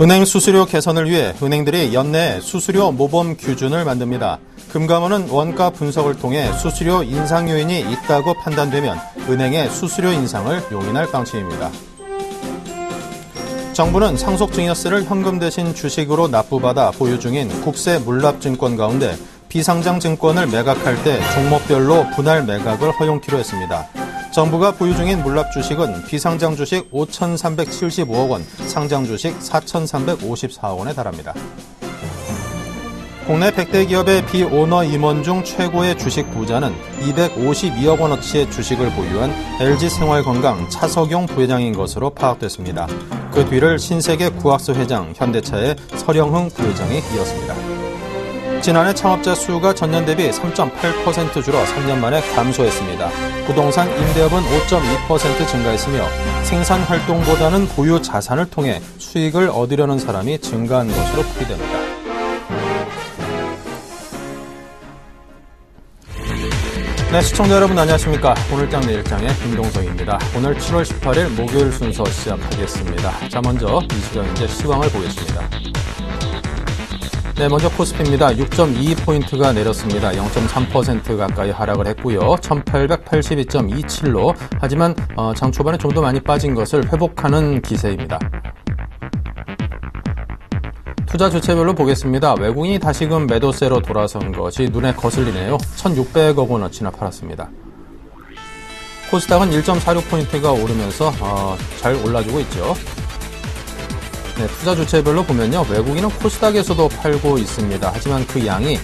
은행 수수료 개선을 위해 은행들이 연내 수수료 모범 규준을 만듭니다. 금감원은 원가 분석을 통해 수수료 인상 요인이 있다고 판단되면 은행의 수수료 인상을 용인할 방침입니다. 정부는 상속증여세를 현금 대신 주식으로 납부받아 보유 중인 국세 물납증권 가운데 비상장 증권을 매각할 때 종목별로 분할 매각을 허용키로 했습니다. 정부가 보유 중인 물납 주식은 비상장 주식 5,375억 원, 상장 주식 4,354억 원에 달합니다. 국내 100대 기업의 비오너 임원 중 최고의 주식 부자는 252억 원어치의 주식을 보유한 LG생활건강 차석용 부회장인 것으로 파악됐습니다. 그 뒤를 신세계 구악수 회장, 현대차의 설영흥 부회장이 이었습니다. 지난해 창업자 수가 전년 대비 3.8% 줄어 3년 만에 감소했습니다. 부동산 임대업은 5.2% 증가했으며 생산 활동보다는 보유 자산을 통해 수익을 얻으려는 사람이 증가한 것으로 풀이됩니다. 네, 시청자 여러분 안녕하십니까. 오늘장 내일장의 김동석입니다. 오늘 7월 18일 목요일 순서 시작하겠습니다. 자, 먼저 이 시각 현재 시황을 보겠습니다. 네, 먼저 코스피입니다. 6.22포인트가 내렸습니다. 0.3% 가까이 하락을 했고요. 1882.27로 하지만 장 초반에 좀 더 많이 빠진 것을 회복하는 기세입니다. 투자 주체별로 보겠습니다. 외국인이 다시금 매도세로 돌아선 것이 눈에 거슬리네요. 1,600억 원어치나 팔았습니다. 코스닥은 1.46포인트가 오르면서 잘 올라주고 있죠. 네, 투자 주체별로 보면요. 외국인은 코스닥에서도 팔고 있습니다. 하지만 그 양이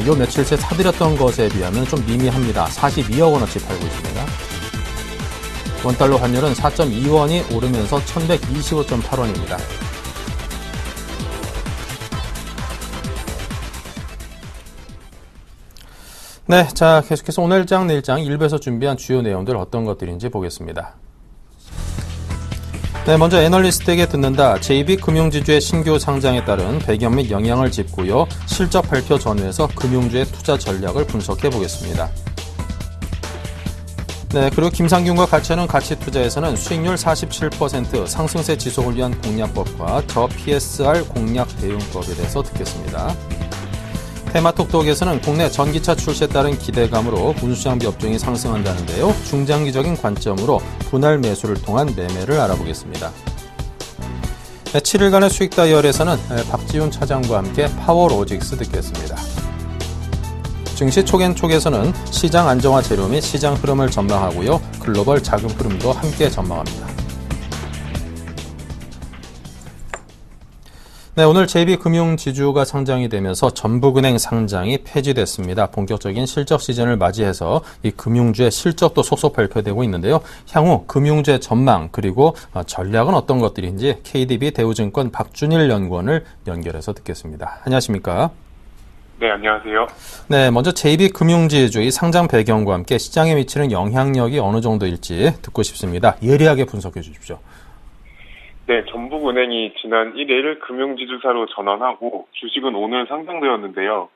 요 며칠 새 사들였던 것에 비하면 좀 미미합니다. 42억 원어치 팔고 있습니다. 원달러 환율은 4.2원이 오르면서 1,125.8원입니다. 네, 자, 계속해서 오늘장, 내일장 일부에서 준비한 주요 내용들 어떤 것들인지 보겠습니다. 네, 먼저 애널리스트에게 듣는다. JB금융지주의 신규 상장에 따른 배경 및 영향을 짚고요. 실적 발표 전후에서 금융주의 투자 전략을 분석해 보겠습니다. 네, 그리고 김상균과 같이 하는 가치투자에서는 수익률 47% 상승세 지속을 위한 공략법과 저 PSR 공략 대응법에 대해서 듣겠습니다. 테마톡톡에서는 국내 전기차 출시에 따른 기대감으로 운수장비 업종이 상승한다는데요. 중장기적인 관점으로 분할 매수를 통한 매매를 알아보겠습니다. 7일간의 수익 다이얼에서는 박지훈 차장과 함께 파워로직스 듣겠습니다. 증시 촉앤촉에서는 시장 안정화 재료 및 시장 흐름을 전망하고요. 글로벌 자금 흐름도 함께 전망합니다. 네, 오늘 JB금융지주가 상장이 되면서 전북은행 상장이 폐지됐습니다. 본격적인 실적 시즌을 맞이해서 이 금융주의 실적도 속속 발표되고 있는데요. 향후 금융주의 전망 그리고 전략은 어떤 것들인지 KDB 대우증권 박준일 연구원을 연결해서 듣겠습니다. 안녕하십니까? 네, 안녕하세요. 네, 먼저 JB금융지주 이 상장 배경과 함께 시장에 미치는 영향력이 어느 정도일지 듣고 싶습니다. 예리하게 분석해 주십시오. 네, 전북은행이 지난 1일 금융지주사로 전환하고 주식은 오늘 상장되었는데요.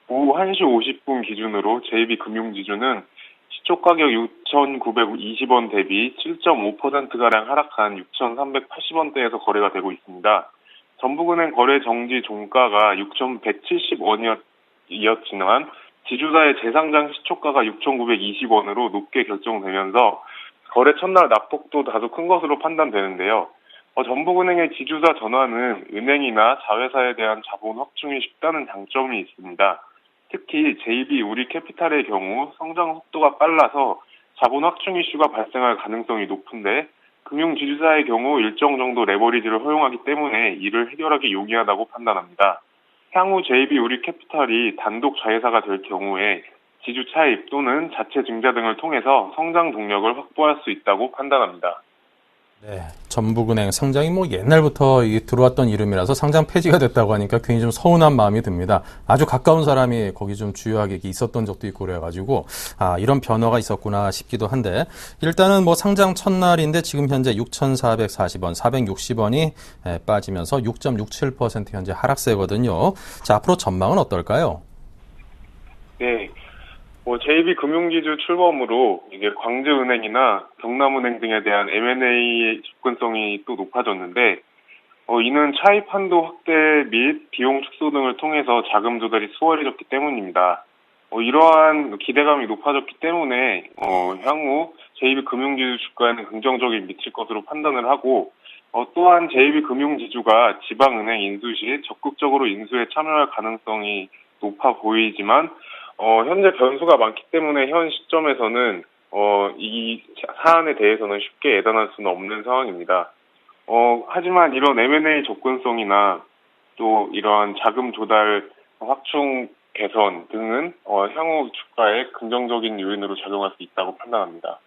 오후 1시 50분 기준으로 JB금융지주는 시초가격 6,920원 대비 7.5%가량 하락한 6,380원대에서 거래가 되고 있습니다. 전북은행 거래 정지 종가가 6,170원이었지만 지주사의 재상장 시초가가 6,920원으로 높게 결정되면서 거래 첫날 낙폭도 다소 큰 것으로 판단되는데요. 전북은행의 지주사 전환은 은행이나 자회사에 대한 자본 확충이 쉽다는 장점이 있습니다. 특히 JB 우리캐피탈의 경우 성장 속도가 빨라서 자본 확충 이슈가 발생할 가능성이 높은데 금융지주사의 경우 일정 정도 레버리지를 허용하기 때문에 이를 해결하기 용이하다고 판단합니다. 향후 JB 우리캐피탈이 단독 자회사가 될 경우에 지주 차입 또는 자체 증자 등을 통해서 성장 동력을 확보할 수 있다고 판단합니다. 네, 전북은행 상장이 옛날부터 들어왔던 이름이라서 상장 폐지가 됐다고 하니까 괜히 좀 서운한 마음이 듭니다. 아주 가까운 사람이 거기 좀 주요하게 있었던 적도 있고 그래가지고 이런 변화가 있었구나 싶기도 한데 일단은 상장 첫날인데 지금 현재 6,440원, 460원이 빠지면서 6.67% 현재 하락세거든요. 자, 앞으로 전망은 어떨까요? 네. JB금융지주 출범으로 이게 광주은행이나 경남은행 등에 대한 M&A 접근성이 또 높아졌는데 이는 차입 한도 확대 및 비용 축소 등을 통해서 자금 조달이 수월해졌기 때문입니다. 이러한 기대감이 높아졌기 때문에 향후 제2비 금융지주 주가에는 긍정적인 미칠 것으로 판단을 하고 또한 제2비 금융지주가 지방은행 인수 시 적극적으로 인수에 참여할 가능성이 높아 보이지만 현재 변수가 많기 때문에 현 시점에서는 이 사안에 대해서는 쉽게 예단할 수는 없는 상황입니다. 하지만 이런 M&A 접근성이나 또 이러한 자금 조달 확충 개선 등은 향후 주가에 긍정적인 요인으로 작용할 수 있다고 판단합니다.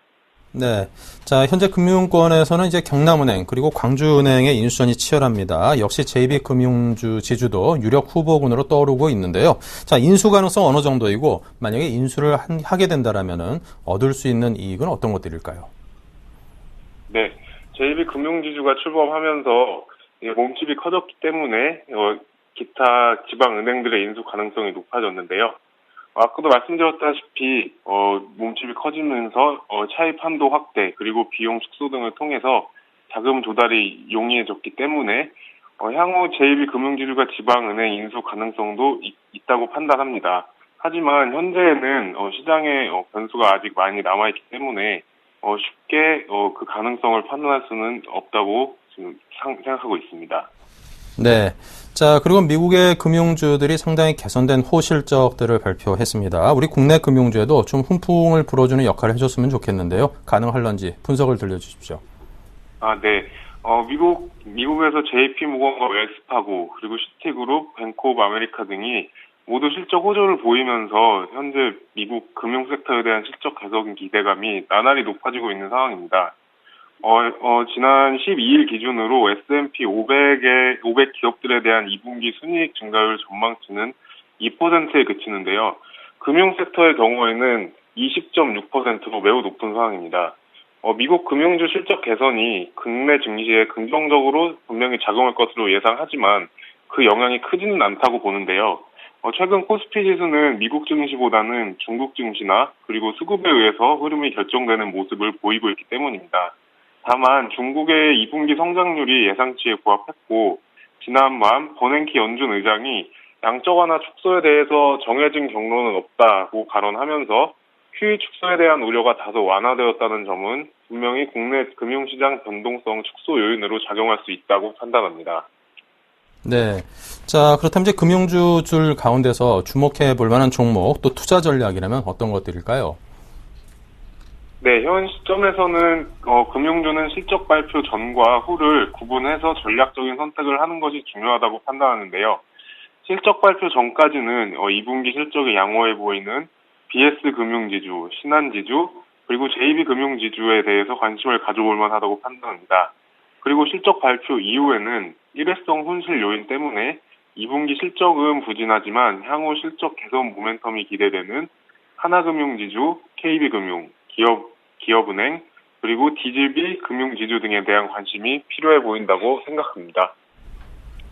네. 자, 현재 금융권에서는 이제 경남은행 그리고 광주은행의 인수전이 치열합니다. 역시 JB 금융주 지주도 유력 후보군으로 떠오르고 있는데요. 자, 인수 가능성 어느 정도이고 만약에 인수를 하게 된다라면은 얻을 수 있는 이익은 어떤 것들일까요? 네. JB 금융지주가 출범하면서 몸집이 커졌기 때문에 기타 지방 은행들의 인수 가능성이 높아졌는데요. 아까도 말씀드렸다시피 몸집이 커지면서 차입 한도 확대 그리고 비용 축소 등을 통해서 자금 조달이 용이해졌기 때문에 향후 제2비 금융지주가 지방은행 인수 가능성도 있다고 판단합니다. 하지만 현재는 시장에 변수가 아직 많이 남아있기 때문에 쉽게 그 가능성을 판단할 수는 없다고 지금 생각하고 있습니다. 네. 자, 그리고 미국의 금융주들이 상당히 개선된 호실적들을 발표했습니다. 우리 국내 금융주에도 좀 훈풍을 불어주는 역할을 해줬으면 좋겠는데요. 가능할런지 분석을 들려주십시오. 네. 미국에서 JP모건과 웰스파고, 그리고 시티그룹, 뱅크 오브 아메리카 등이 모두 실적 호조를 보이면서 현재 미국 금융 섹터에 대한 실적 개선 기대감이 나날이 높아지고 있는 상황입니다. 지난 12일 기준으로 S&P 500 기업들에 대한 2분기 순이익 증가율 전망치는 2%에 그치는데요. 금융 섹터의 경우에는 20.6%로 매우 높은 상황입니다. 미국 금융주 실적 개선이 국내 증시에 긍정적으로 분명히 작용할 것으로 예상하지만 그 영향이 크지는 않다고 보는데요. 최근 코스피 지수는 미국 증시보다는 중국 증시나 그리고 수급에 의해서 흐름이 결정되는 모습을 보이고 있기 때문입니다. 다만 중국의 2분기 성장률이 예상치에 부합했고 지난밤 버냉키 연준 의장이 양적 완화 축소에 대해서 정해진 경로는 없다고 발언하면서 QE 축소에 대한 우려가 다소 완화되었다는 점은 분명히 국내 금융시장 변동성 축소 요인으로 작용할 수 있다고 판단합니다. 네. 자, 그렇다면 이제 금융주들 가운데서 주목해 볼 만한 종목 또 투자 전략이라면 어떤 것들일까요? 네, 현 시점에서는 금융주는 실적 발표 전과 후를 구분해서 전략적인 선택을 하는 것이 중요하다고 판단하는데요. 실적 발표 전까지는 2분기 실적이 양호해 보이는 BS 금융지주, 신한지주, 그리고 JB 금융지주에 대해서 관심을 가져볼 만하다고 판단합니다. 그리고 실적 발표 이후에는 일회성 손실 요인 때문에 2분기 실적은 부진하지만 향후 실적 개선 모멘텀이 기대되는 하나금융지주, KB금융, 기업은행, 그리고 DGB 금융지주 등에 대한 관심이 필요해 보인다고 생각합니다.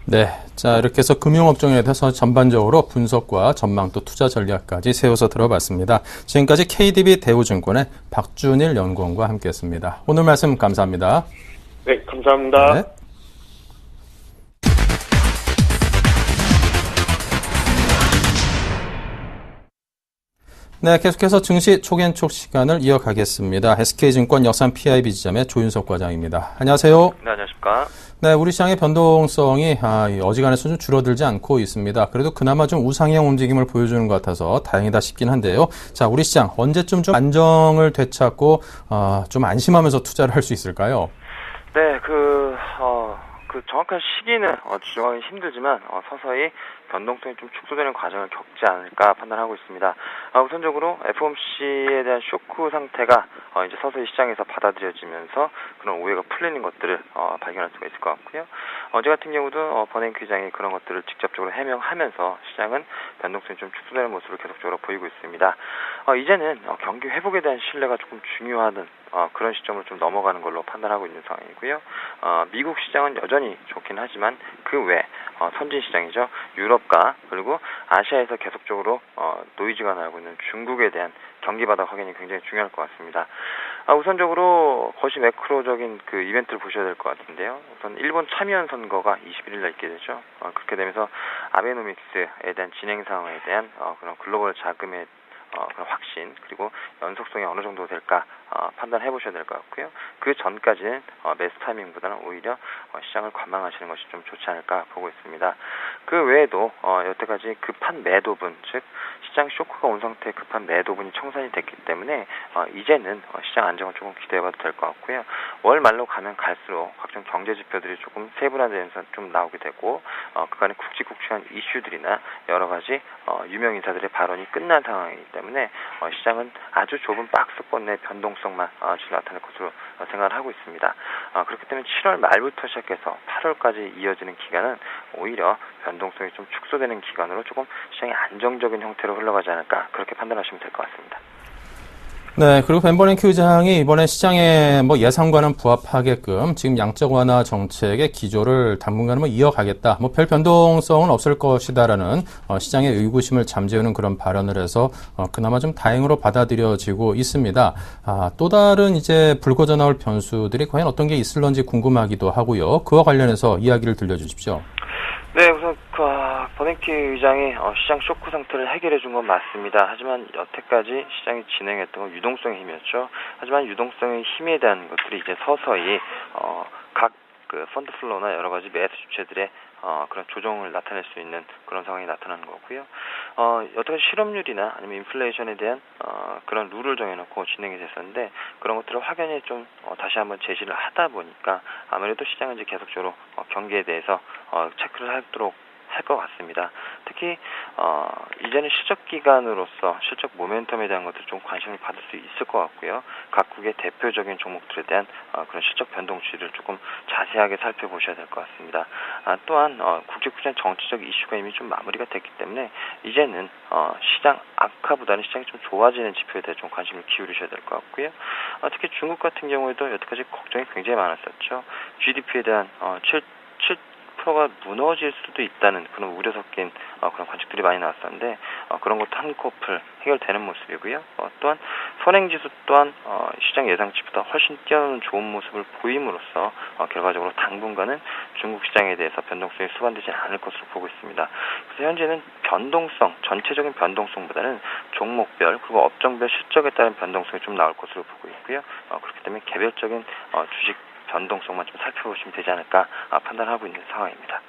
네. 자, 이렇게 해서 금융업종에 대해서 전반적으로 분석과 전망 또 투자 전략까지 세워서 들어봤습니다. 지금까지 KDB 대우증권의 박준일 연구원과 함께했습니다. 오늘 말씀 감사합니다. 네, 감사합니다. 네. 네, 계속해서 증시 촉앤촉 시간을 이어가겠습니다. SK증권 여산 PIB 지점의 조윤석 과장입니다. 안녕하세요. 네, 안녕하십니까. 네, 우리 시장의 변동성이 어지간해서 좀 줄어들지 않고 있습니다. 그래도 그나마 좀 우상향 움직임을 보여주는 것 같아서 다행이다 싶긴 한데요. 자, 우리 시장 언제쯤 좀 안정을 되찾고 좀 안심하면서 투자를 할 수 있을까요? 네, 그 정확한 시기는 주장하기 힘들지만 서서히 변동성이 좀 축소되는 과정을 겪지 않을까 판단하고 있습니다. 우선적으로 FOMC에 대한 쇼크 상태가 이제 서서히 시장에서 받아들여지면서 그런 오해가 풀리는 것들을 발견할 수가 있을 것 같고요. 어제 같은 경우도 버냉키 의장이 그런 것들을 직접적으로 해명하면서 시장은 변동성이 좀 축소되는 모습을 계속적으로 보이고 있습니다. 이제는 경기 회복에 대한 신뢰가 조금 중요하는 그런 시점을 좀 넘어가는 걸로 판단하고 있는 상황이고요. 미국 시장은 여전히 좋긴 하지만 그 외 선진 시장이죠. 유럽과 그리고 아시아에서 계속적으로 노이즈가 나고 있는 중국에 대한 경기 바닥 확인이 굉장히 중요할 것 같습니다. 우선적으로 거시 매크로적인 그 이벤트를 보셔야 될 것 같은데요. 우선 일본 참의원 선거가 21일 날 있게 되죠. 그렇게 되면서 아베노믹스에 대한 진행 상황에 대한 그런 글로벌 자금의 그런 확신 그리고 연속성이 어느 정도 될까 판단해 보셔야 될 것 같고요. 그 전까지는 매수 타이밍보다는 오히려 시장을 관망하시는 것이 좀 좋지 않을까 보고 있습니다. 그 외에도 여태까지 급한 매도분, 즉 시장 쇼크가 온 상태의 급한 매도분이 청산이 됐기 때문에 이제는 시장 안정을 조금 기대해봐도 될 것 같고요. 월 말로 가면 갈수록 각종 경제 지표들이 조금 세분화되면서 좀 나오게 되고 그간의 굵직굵직한 이슈들이나 여러 가지 유명 인사들의 발언이 끝난 상황이기 때문에 시장은 아주 좁은 박스권 내 변동성만 나타낼 것으로 생각을 하고 있습니다. 그렇기 때문에 7월 말부터 시작해서 8월까지 이어지는 기간은 오히려 변동성이 좀 축소되는 기간으로 조금 시장이 안정적인 형태로 흘러가지 않을까 그렇게 판단하시면 될 것 같습니다. 네, 그리고 벤버랭키 의장이 이번에 시장의 예상과는 부합하게끔 지금 양적 완화 정책의 기조를 당분간은 이어가겠다. 별 변동성은 없을 것이다라는 시장의 의구심을 잠재우는 그런 발언을 해서 그나마 좀 다행으로 받아들여지고 있습니다. 또 다른 이제 불거져 나올 변수들이 과연 어떤 게 있을런지 궁금하기도 하고요. 그와 관련해서 이야기를 들려주십시오. 네, 우선 버냉키 의장이 시장 쇼크 상태를 해결해 준 건 맞습니다. 하지만 여태까지 시장이 진행했던 건 유동성의 힘이었죠. 하지만 유동성의 힘에 대한 것들이 이제 서서히 각 그 펀드 플로우나 여러 가지 매수 주체들의 그런 조정을 나타낼 수 있는 그런 상황이 나타나는 거고요. 여태까지 실업률이나 아니면 인플레이션에 대한 그런 룰을 정해놓고 진행이 됐었는데 그런 것들을 확연히 좀 다시 한번 제시를 하다 보니까 아무래도 시장은 이제 계속적으로 경기에 대해서 체크를 하도록 할 것 같습니다. 특히 이제는 실적 기간으로서 실적 모멘텀에 대한 것들 좀 관심을 받을 수 있을 것 같고요. 각국의 대표적인 종목들에 대한 그런 실적 변동 추이를 조금 자세하게 살펴보셔야 될 것 같습니다. 또한 국제국제적 정치적 이슈가 이미 좀 마무리가 됐기 때문에 이제는 시장 악화보다는 시장이 좀 좋아지는 지표에 대해 좀 관심을 기울이셔야 될 것 같고요. 특히 중국 같은 경우에도 여태까지 걱정이 굉장히 많았었죠. GDP에 대한 7%가 무너질 수도 있다는 그런 우려 섞인 그런 관측들이 많이 나왔었는데 그런 것도 한꺼풀 해결되는 모습이고요. 또한 선행지수 또한 시장 예상치보다 훨씬 뛰어나는 좋은 모습을 보임으로써 결과적으로 당분간은 중국 시장에 대해서 변동성이 수반되지 않을 것으로 보고 있습니다. 그래서 현재는 변동성, 전체적인 변동성보다는 종목별 그리고 업종별 실적에 따른 변동성이 좀 나올 것으로 보고 있고요. 그렇기 때문에 개별적인 주식 변동성만 좀 살펴보시면 되지 않을까 판단하고 있는 상황입니다.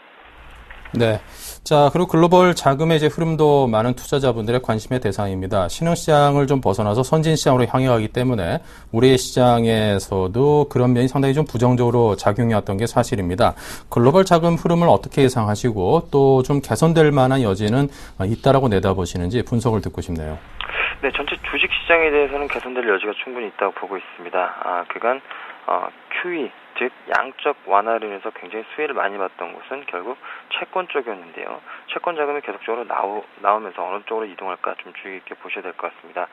네. 자, 그리고 글로벌 자금의 이제 흐름도 많은 투자자분들의 관심의 대상입니다. 신흥시장을 좀 벗어나서 선진시장으로 향해가기 때문에 우리의 시장에서도 그런 면이 상당히 좀 부정적으로 작용해왔던 게 사실입니다. 글로벌 자금 흐름을 어떻게 예상하시고 또 좀 개선될 만한 여지는 있다라고 내다보시는지 분석을 듣고 싶네요. 네, 전체 주식 시장에 대해서는 개선될 여지가 충분히 있다고 보고 있습니다. 그간 QE, 즉 양적 완화로 인해서 굉장히 수혜를 많이 받던 곳은 결국 채권 쪽이었는데요. 채권 자금이 계속적으로 나오면서 어느 쪽으로 이동할까 좀 주의 깊게 보셔야 될 것 같습니다.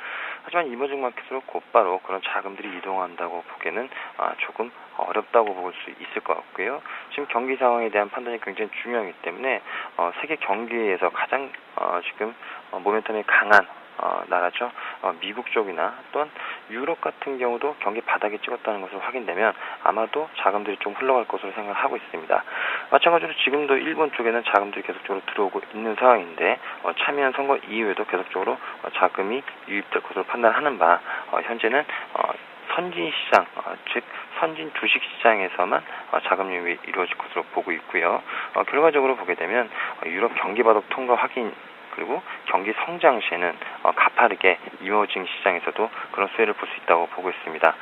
하지만 이머징 마켓으로 곧바로 그런 자금들이 이동한다고 보기에는 조금 어렵다고 볼 수 있을 것 같고요. 지금 경기 상황에 대한 판단이 굉장히 중요하기 때문에 세계 경기에서 가장 지금 모멘텀이 강한 나라죠. 미국 쪽이나 또한 유럽 같은 경우도 경기 바닥에 찍었다는 것으로 확인되면 아마도 자금들이 좀 흘러갈 것으로 생각을 하고 있습니다. 마찬가지로 지금도 일본 쪽에는 자금들이 계속적으로 들어오고 있는 상황인데 참여한 선거 이후에도 계속적으로 자금이 유입될 것으로 판단하는 바 현재는 선진 시장, 즉 선진 주식 시장에서만 자금 유입이 이루어질 것으로 보고 있고요. 결과적으로 보게 되면 유럽 경기 바닥 통과 확인 그리고 경기 성장 시에는 가파르게 이머징 시장에서도 그런 수혜를 볼 수 있다고 보고 있습니다.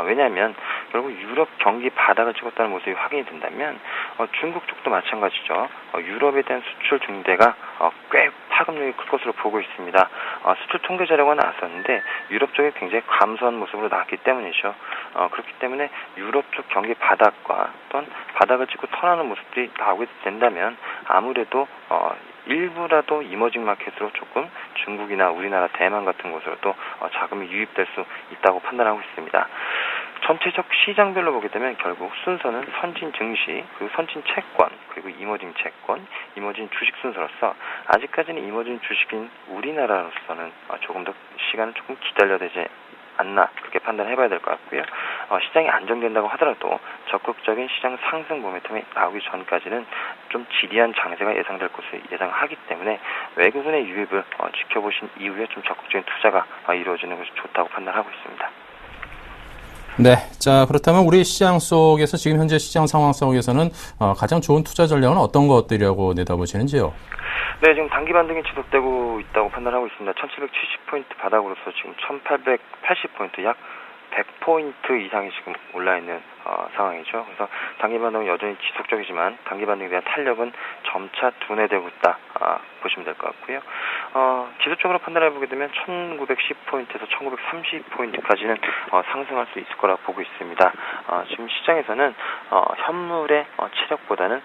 왜냐하면 결국 유럽 경기 바닥을 찍었다는 모습이 확인이 된다면 중국 쪽도 마찬가지죠. 유럽에 대한 수출 증대가 꽤 파급력이 클 것으로 보고 있습니다. 수출 통계 자료가 나왔었는데 유럽 쪽에 굉장히 감소한 모습으로 나왔기 때문이죠. 그렇기 때문에 유럽 쪽 경기 바닥과 또한 바닥을 찍고 턴하는 모습들이 나오게 된다면 아무래도 일부라도 이머징 마켓으로 조금 중국이나 우리나라 대만 같은 곳으로도 자금이 유입될 수 있다고 판단하고 있습니다. 전체적 시장별로 보게 되면 결국 순서는 선진 증시, 그리고 선진 채권, 그리고 이머징 채권, 이머징 주식 순서로서 아직까지는 이머징 주식인 우리나라로서는 조금 더 시간을 조금 기다려야 되지 않나 그렇게 판단해봐야 될 것 같고요. 시장이 안정된다고 하더라도 적극적인 시장 상승 모멘텀이 나오기 전까지는 좀 지리한 장세가 예상될 것을 예상하기 때문에 외국인의 유입을 지켜보신 이후에 좀 적극적인 투자가 이루어지는 것이 좋다고 판단하고 있습니다. 네. 자, 그렇다면 우리 시장 속에서 지금 현재 시장 상황 속에서는 가장 좋은 투자 전략은 어떤 것들이라고 내다보시는지요? 네, 지금 단기 반등이 지속되고 있다고 판단하고 있습니다. 1770포인트 바닥으로서 지금 1880포인트 약 100포인트 이상이 지금 올라있는 상황이죠. 그래서 단기 반등은 여전히 지속적이지만 단기 반등에 대한 탄력은 점차 둔해되고 있다 보시면 될 것 같고요. 기술적으로 판단해보게 되면 1910포인트에서 1930포인트까지는 상승할 수 있을 거라 보고 있습니다. 지금 시장에서는 현물의 체력보다는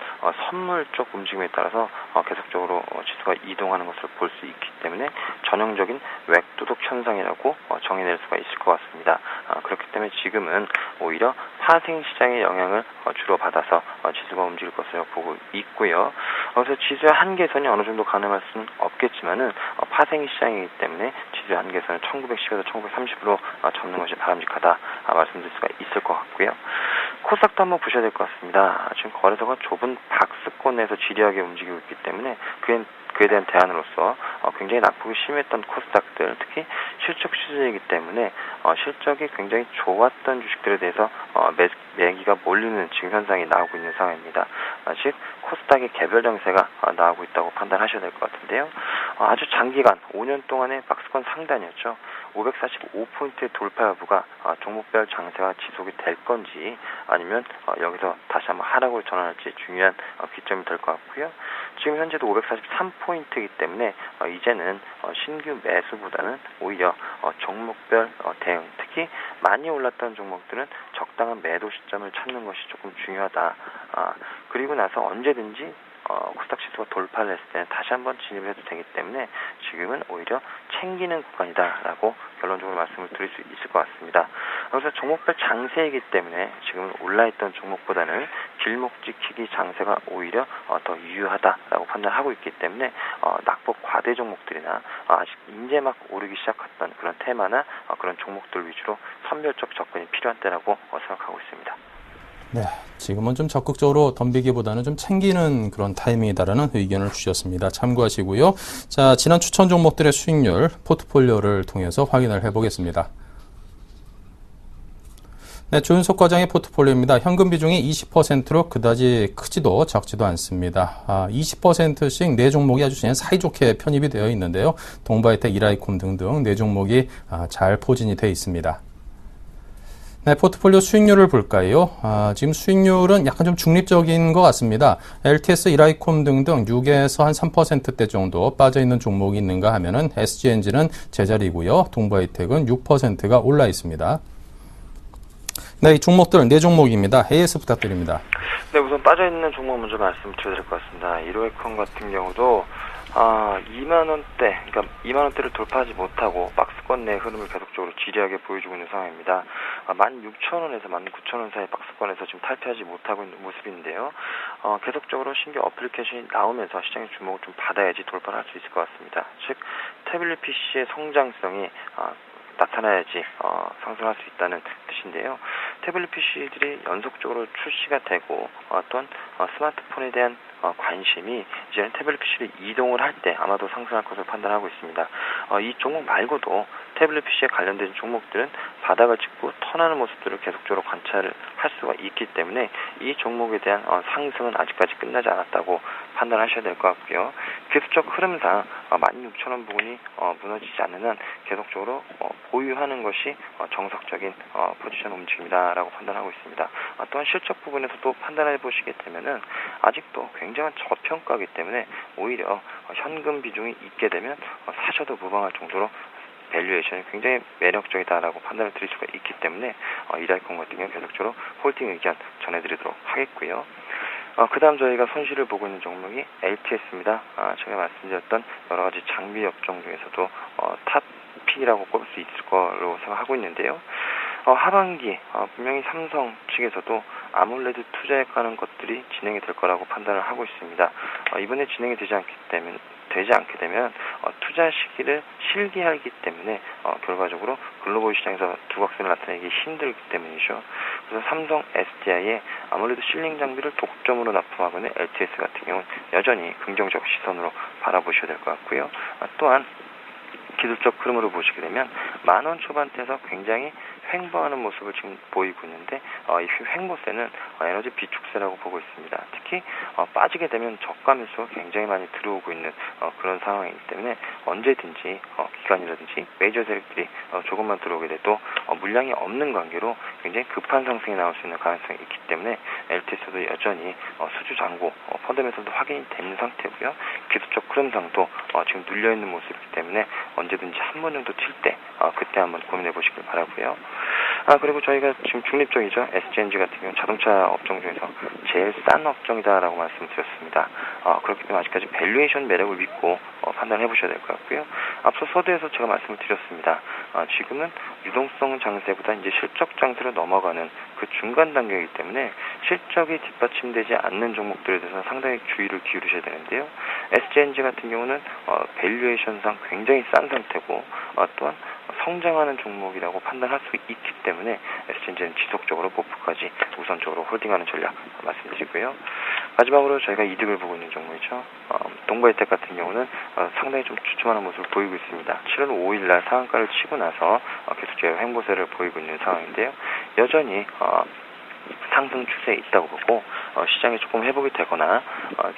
선물 쪽 움직임에 따라서 계속적으로 지수가 이동하는 것을 볼 수 있기 때문에 전형적인 웹도독 현상이라고 정의낼 수가 있을 것 같습니다. 그렇기 때문에 지금은 오히려 파생 시장의 영향을 주로 받아서 지수가 움직일 것으로 보고 있고요. 그래서 지수의 한계선이 어느 정도 가능할 수는 없겠지만은 파생 시장이기 때문에 지수의 한계선을 1910에서 1930으로 잡는 것이 바람직하다 말씀드릴 수가 있을 것 같고요. 코스닥도 한번 보셔야 될 것 같습니다. 지금 거래소가 좁은 박스권에서 지리하게 움직이고 있기 때문에 그에 대한 대안으로서 굉장히 낙폭이 심했던 코스닥들, 특히 실적 시즌이기 때문에 실적이 굉장히 좋았던 주식들에 대해서 매기가 몰리는 지금 현상이 나오고 있는 상황입니다. 즉 코스닥의 개별 정세가 나오고 있다고 판단하셔야 될 것 같은데요. 아주 장기간 5년 동안의 박스권 상단이었죠. 545포인트의 돌파 여부가 종목별 장세가 지속이 될 건지 아니면 여기서 다시 한번 하락으로 전환할지 중요한 기점이 될 것 같고요. 지금 현재도 543포인트이기 때문에 이제는 신규 매수보다는 오히려 종목별 대응, 특히 많이 올랐던 종목들은 적당한 매도 시점을 찾는 것이 조금 중요하다. 그리고 나서 언제든지 코스닥 지수가 돌파를 했을 때는 다시 한번 진입을 해도 되기 때문에 지금은 오히려 챙기는 구간이다라고 결론적으로 말씀을 드릴 수 있을 것 같습니다. 그래서 종목별 장세이기 때문에 지금은 올라있던 종목보다는 길목 지키기 장세가 오히려 더 유효하다라고 판단하고 있기 때문에 낙폭 과대 종목들이나 아직 이제 막 오르기 시작했던 그런 테마나 그런 종목들 위주로 선별적 접근이 필요한 때라고 생각하고 있습니다. 네, 지금은 좀 적극적으로 덤비기보다는 좀 챙기는 그런 타이밍이다라는 의견을 주셨습니다. 참고하시고요. 자, 지난 추천 종목들의 수익률 포트폴리오를 통해서 확인을 해보겠습니다. 네, 조윤석 과장의 포트폴리오입니다. 현금 비중이 20%로 그다지 크지도 적지도 않습니다. 20%씩 4종목이 아주 그냥 사이좋게 편입이 되어 있는데요. 동바이텍, 이라이콤 등등 4종목이 잘 포진이 되어 있습니다. 네, 포트폴리오 수익률을 볼까요? 지금 수익률은 약간 좀 중립적인 것 같습니다. LTS, 이라이콤 등등 6에서 한 3%대 정도 빠져있는 종목이 있는가 하면은 SG엔진은 제자리고요. 동바이텍은 6%가 올라 있습니다. 네, 이 종목들 4종목입니다. AS 부탁드립니다. 네, 우선 빠져있는 종목 먼저 말씀드려야 될 것 같습니다. 이로에콘 같은 경우도 2만원대, 그러니까 2만원대를 돌파하지 못하고 박스권 내 흐름을 계속적으로 지리하게 보여주고 있는 상황입니다. 16,000원에서 19,000원 사이 박스권에서 지금 탈피하지 못하고 있는 모습인데요. 계속적으로 신규 어플리케이션이 나오면서 시장의 주목을 좀 받아야지 돌파를 할 수 있을 것 같습니다. 즉, 태블릿 PC의 성장성이 나타나야지 상승할 수 있다는 뜻인데요. 태블릿 PC들이 연속적으로 출시가 되고 또한 스마트폰에 대한 관심이 이제는 태블릿 PC를 이동을 할 때 아마도 상승할 것으로 판단하고 있습니다. 이 종목 말고도 태블릿 PC에 관련된 종목들은 바닥을 짚고 턴하는 모습들을 계속적으로 관찰을 할 수가 있기 때문에 이 종목에 대한 상승은 아직까지 끝나지 않았다고 판단하셔야 될 것 같고요. 기술적 흐름상 16,000원 부분이 무너지지 않는 한 계속적으로 보유하는 것이 정석적인 포지션 움직임이다라고 판단하고 있습니다. 또한 실적 부분에서도 판단해 보시게 되면은 아직도 굉장한 저평가이기 때문에 오히려 현금 비중이 있게 되면 사셔도 무방할 정도로 밸류에이션이 굉장히 매력적이다라고 판단을 드릴 수가 있기 때문에 이라이콘 같은 경우 계속적으로 홀딩 의견 전해드리도록 하겠고요. 그 다음 저희가 손실을 보고 있는 종목이 LTS입니다. 제가 말씀드렸던 여러 가지 장비 업종 중에서도 탑 P라고 꼽을 수 있을 거로 생각하고 있는데요. 하반기 분명히 삼성 측에서도 아몰레드 투자에 관한 것들이 진행이 될 거라고 판단을 하고 있습니다. 이번에 진행이 되지 않게 되면 투자 시기를 실기하기 때문에 결과적으로 글로벌 시장에서 두각세를 나타내기 힘들기 때문이죠. 그래서 삼성 SDI에 아몰레드 실링 장비를 독점으로 납품하고 있는 LTS 같은 경우는 여전히 긍정적 시선으로 바라보셔야 될 것 같고요. 또한 기술적 흐름으로 보시게 되면 10,000원 초반대에서 굉장히 횡보하는 모습을 지금 보이고 있는데 이 횡보세는 에너지 비축세라고 보고 있습니다. 특히 빠지게 되면 저가 매수가 굉장히 많이 들어오고 있는 그런 상황이기 때문에 언제든지 기관이라든지 메이저 세력들이 조금만 들어오게 돼도 물량이 없는 관계로 굉장히 급한 상승이 나올 수 있는 가능성이 있기 때문에 LTS도 여전히 수주 잔고 펀더멘털도 확인이 되는 상태고요. 기술적 흐름상도 지금 눌려있는 모습이기 때문에 언제든지 한 번 정도 칠 때 그때 한번 고민해 보시길 바라고요. 그리고 저희가 지금 중립적이죠. SGNG 같은 경우 자동차 업종 중에서 제일 싼 업종이다라고 말씀을 드렸습니다. 그렇기 때문에 아직까지 밸류에이션 매력을 믿고 판단해 보셔야 될 것 같고요. 앞서 서두에서 제가 말씀을 드렸습니다. 지금은 유동성 장세보다 이제 실적 장세로 넘어가는 그 중간 단계이기 때문에 실적이 뒷받침되지 않는 종목들에 대해서 상당히 주의를 기울이셔야 되는데요. SGNG 같은 경우는 밸류에이션상 굉장히 싼 상태고 또한 성장하는 종목이라고 판단할 수 있기 때문에 SGNG는 지속적으로 목표까지 우선적으로 홀딩하는 전략 말씀드리고요. 마지막으로 저희가 이득을 보고 있는 종목이죠. 동바이텍 같은 경우는 상당히 좀 주춤하는 모습을 보이고 있습니다. 7월 5일 날 상한가를 치고 나서 계속적으로 횡보세를 보이고 있는 상황인데요. 여전히 상승 추세에 있다고 보고 시장이 조금 회복이 되거나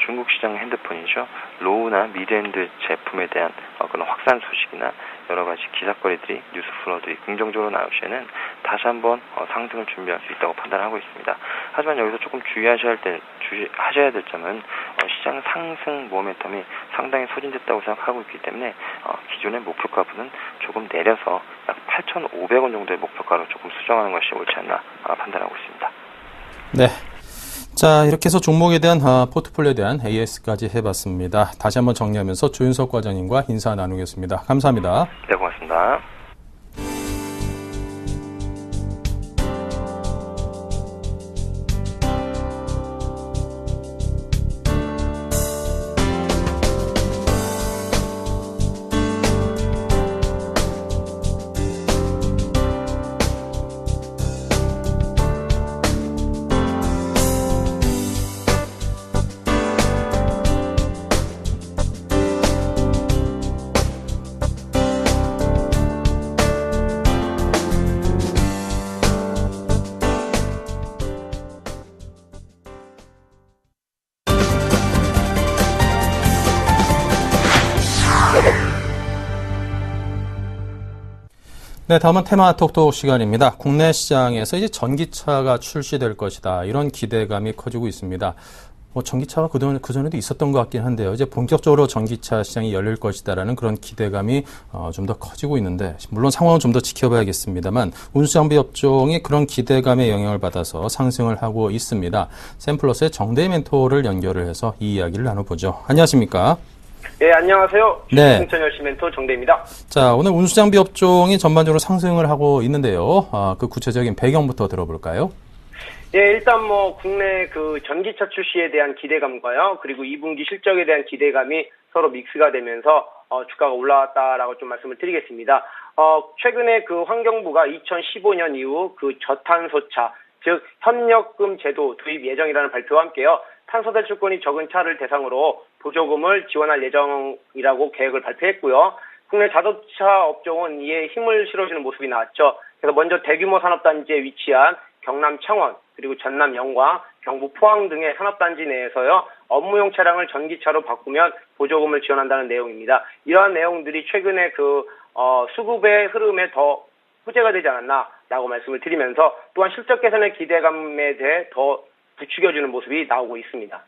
중국 시장 핸드폰이죠. 로우나 미드엔드 제품에 대한 그런 확산 소식이나 여러 가지 기사거리들이 뉴스 플로우들이 긍정적으로 나올 시에는 다시 한번 상승을 준비할 수 있다고 판단하고 있습니다. 하지만 여기서 조금 주의하셔야 될 점은 시장 상승 모멘텀이 상당히 소진됐다고 생각하고 있기 때문에 기존의 목표가보다는 조금 내려서 약 8,500원 정도의 목표가로 조금 수정하는 것이 옳지 않나 판단하고 있습니다. 네. 자, 이렇게 해서 종목에 대한 포트폴리오에 대한 AS까지 해봤습니다. 다시 한번 정리하면서 조윤석 과장님과 인사 나누겠습니다. 감사합니다. 네, 고맙습니다. 네, 다음은 테마 톡톡 시간입니다. 국내 시장에서 이제 전기차가 출시될 것이다. 이런 기대감이 커지고 있습니다. 전기차가 그전에도 있었던 것 같긴 한데요. 이제 본격적으로 전기차 시장이 열릴 것이다라는 그런 기대감이 좀 더 커지고 있는데, 물론 상황은 좀 더 지켜봐야겠습니다만, 운수장비 업종이 그런 기대감에 영향을 받아서 상승을 하고 있습니다. 샘플러스의 정대희 멘토를 연결을 해서 이 이야기를 나눠보죠. 안녕하십니까? 네, 안녕하세요. 네. 승천 열심 멘토 정대입니다. 자, 오늘 운수장비 업종이 전반적으로 상승을 하고 있는데요. 그 구체적인 배경부터 들어볼까요? 예, 일단 국내 그 전기차 출시에 대한 기대감과요, 그리고 2분기 실적에 대한 기대감이 서로 믹스가 되면서 주가가 올라왔다라고 좀 말씀을 드리겠습니다. 최근에 그 환경부가 2015년 이후 그 저탄소차, 즉 현역금 제도 도입 예정이라는 발표와 함께요, 탄소 배출권이 적은 차를 대상으로 보조금을 지원할 예정이라고 계획을 발표했고요. 국내 자동차 업종은 이에 힘을 실어주는 모습이 나왔죠. 그래서 먼저 대규모 산업단지에 위치한 경남 창원, 그리고 전남 영광, 경북 포항 등의 산업단지 내에서요, 업무용 차량을 전기차로 바꾸면 보조금을 지원한다는 내용입니다. 이러한 내용들이 최근에 그 수급의 흐름에 더 호재가 되지 않았나라고 말씀을 드리면서, 또한 실적 개선의 기대감에 대해 더 부추겨주는 모습이 나오고 있습니다.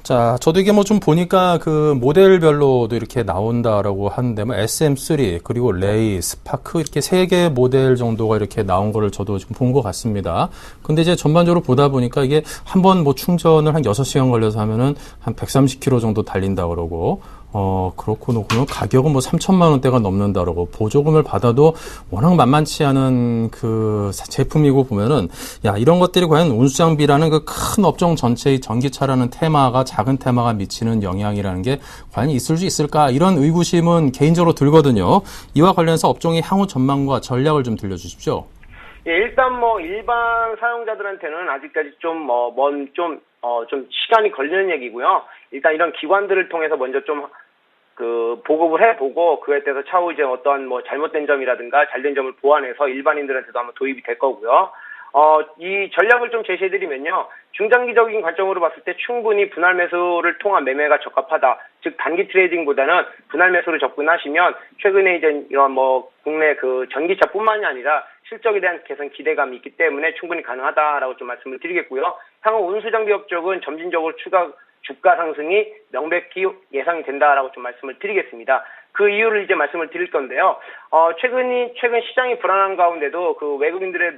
자, 저도 이게 좀 보니까 그 모델별로도 이렇게 나온다라고 하는데, SM3, 그리고 레이, 스파크 이렇게 3개 모델 정도가 이렇게 나온 거를 저도 좀 본 것 같습니다. 근데 이제 전반적으로 보다 보니까 이게 한번 충전을 한 6시간 걸려서 하면은 한 130km 정도 달린다 그러고, 그렇고 놓고는 가격은 뭐 3천만 원대가 넘는다라고 보조금을 받아도 워낙 만만치 않은 그 제품이고 보면은 야 이런 것들이 과연 운수장비라는 그 큰 업종 전체의 전기차라는 테마가 작은 테마가 미치는 영향이라는 게 과연 있을 수 있을까 이런 의구심은 개인적으로 들거든요. 이와 관련해서 업종의 향후 전망과 전략을 좀 들려주십시오. 예, 일단 뭐 일반 사용자들한테는 아직까지 좀 시간이 걸리는 얘기고요. 일단 이런 기관들을 통해서 먼저 좀 보급을 해보고 그에 대해서 차후 이제 어떠한 뭐 잘못된 점이라든가 잘된 점을 보완해서 일반인들한테도 아마 도입이 될 거고요. 이 전략을 좀 제시해드리면요. 중장기적인 관점으로 봤을 때 충분히 분할 매수를 통한 매매가 적합하다. 즉, 단기 트레이딩보다는 분할 매수를 접근하시면 최근에 이제 이런 뭐 국내 그 전기차뿐만이 아니라 실적에 대한 개선 기대감이 있기 때문에 충분히 가능하다라고 좀 말씀을 드리겠고요. 향후 운수장비 업종은 점진적으로 주가 상승이 명백히 예상이 된다라고 좀 말씀을 드리겠습니다. 그 이유를 이제 말씀을 드릴 건데요. 최근 시장이 불안한 가운데도 그 외국인들의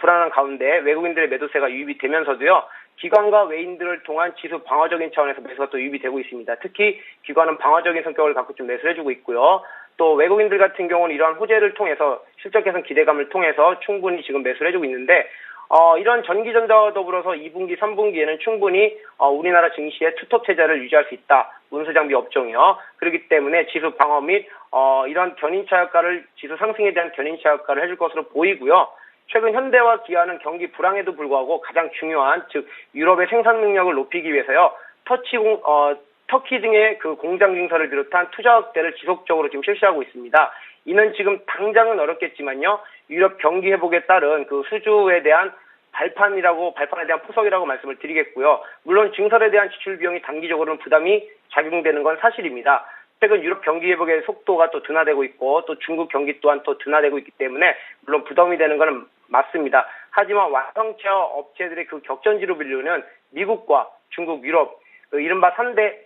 불안한 가운데 외국인들의 매도세가 유입이 되면서도요. 기관과 외인들을 통한 지수 방어적인 차원에서 매수가 또 유입이 되고 있습니다. 특히 기관은 방어적인 성격을 갖고 좀 매수를 해주고 있고요. 또 외국인들 같은 경우는 이러한 호재를 통해서 실적 개선 기대감을 통해서 충분히 지금 매수를 해주고 있는데 이런 전기전자와 더불어서 2분기, 3분기에는 충분히 우리나라 증시의 투톱 체제를 유지할 수 있다. 운수장비 업종이요. 그렇기 때문에 지수 방어 및 이런 견인차 효과를 지수 상승에 대한 견인차 효과를 해줄 것으로 보이고요. 최근 현대와 기아는 경기 불황에도 불구하고 가장 중요한 즉 유럽의 생산 능력을 높이기 위해서요. 터키 등의 그 공장 증설을 비롯한 투자 확대를 지속적으로 지금 실시하고 있습니다. 이는 지금 당장은 어렵겠지만요. 유럽 경기 회복에 따른 그 수주에 대한 발판에 대한 포석이라고 말씀을 드리겠고요. 물론 증설에 대한 지출 비용이 단기적으로는 부담이 작용되는 건 사실입니다. 최근 유럽 경기 회복의 속도가 또 둔화되고 있고 또 중국 경기 또한 또 둔화되고 있기 때문에 물론 부담이 되는 건 맞습니다. 하지만 완성차 업체들의 그 격전지로 불리는 미국과 중국, 유럽 이른바 3대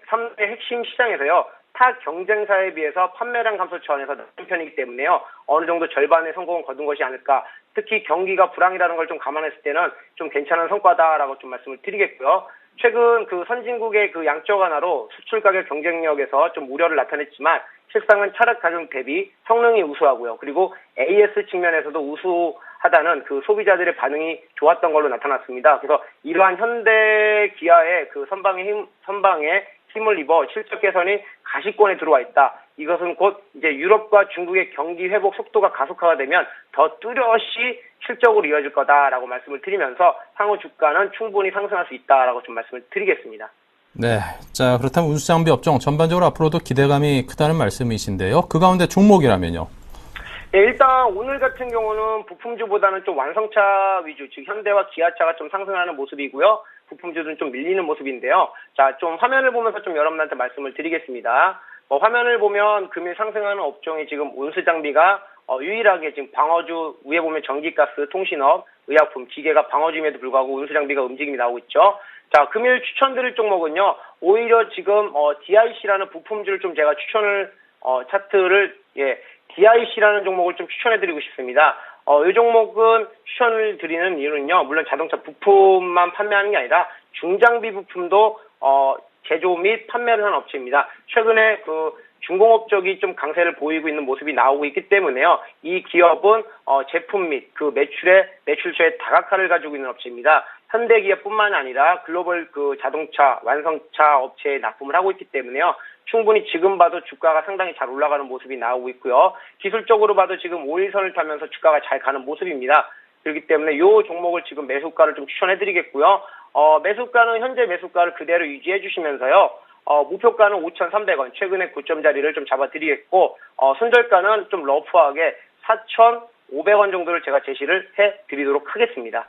핵심 시장에서요. 타 경쟁사에 비해서 판매량 감소 차원에서 낮은 편이기 때문에요. 어느 정도 절반의 성공을 거둔 것이 아닐까. 특히 경기가 불황이라는 걸 좀 감안했을 때는 좀 괜찮은 성과다라고 좀 말씀을 드리겠고요. 최근 그 선진국의 그 양적 완화로 수출 가격 경쟁력에서 좀 우려를 나타냈지만 실상은 차량 가격 대비 성능이 우수하고요. 그리고 AS 측면에서도 우수하다는 그 소비자들의 반응이 좋았던 걸로 나타났습니다. 그래서 이러한 현대 기아의 그 선방에 힘을 입어 실적 개선이 가시권에 들어와 있다. 이것은 곧 이제 유럽과 중국의 경기 회복 속도가 가속화가 되면 더 뚜렷이 실적으로 이어질 거다라고 말씀을 드리면서 향후 주가는 충분히 상승할 수 있다라고 좀 말씀을 드리겠습니다. 네. 자, 그렇다면 운수장비 업종 전반적으로 앞으로도 기대감이 크다는 말씀이신데요. 그 가운데 종목이라면요? 네, 일단 오늘 같은 경우는 부품주보다는 좀 완성차 위주, 즉 현대와 기아차가 좀 상승하는 모습이고요. 부품주는 좀 밀리는 모습인데요. 자, 좀 화면을 보면서 좀 여러분한테 말씀을 드리겠습니다. 화면을 보면 금일 상승하는 업종이 지금 운수장비가 유일하게 지금 방어주 위에 보면 전기가스, 통신업, 의약품, 기계가 방어주임에도 불구하고 운수장비가 움직임이 나오고 있죠. 자, 금일 추천드릴 종목은요. 오히려 지금 DIC라는 부품주를 좀 제가 차트를 DIC라는 종목을 좀 추천해드리고 싶습니다. 이 종목은 추천을 드리는 이유는요. 물론 자동차 부품만 판매하는 게 아니라 중장비 부품도 제조 및 판매를 하는 업체입니다. 최근에 그 중공업 쪽이 좀 강세를 보이고 있는 모습이 나오고 있기 때문에요. 이 기업은 제품 및 그 매출처의 다각화를 가지고 있는 업체입니다. 현대기업뿐만 아니라 글로벌 그 자동차 완성차 업체에 납품을 하고 있기 때문에요. 충분히 지금 봐도 주가가 상당히 잘 올라가는 모습이 나오고 있고요. 기술적으로 봐도 지금 5일선을 타면서 주가가 잘 가는 모습입니다. 그렇기 때문에 이 종목을 지금 매수가를 좀 추천해드리겠고요. 매수가는 현재 매수가를 그대로 유지해 주시면서요. 목표가는 5,300원, 최근에 고점 자리를 좀 잡아드리겠고, 손절가는 좀 러프하게 4,500원 정도를 제가 제시를 해드리도록 하겠습니다.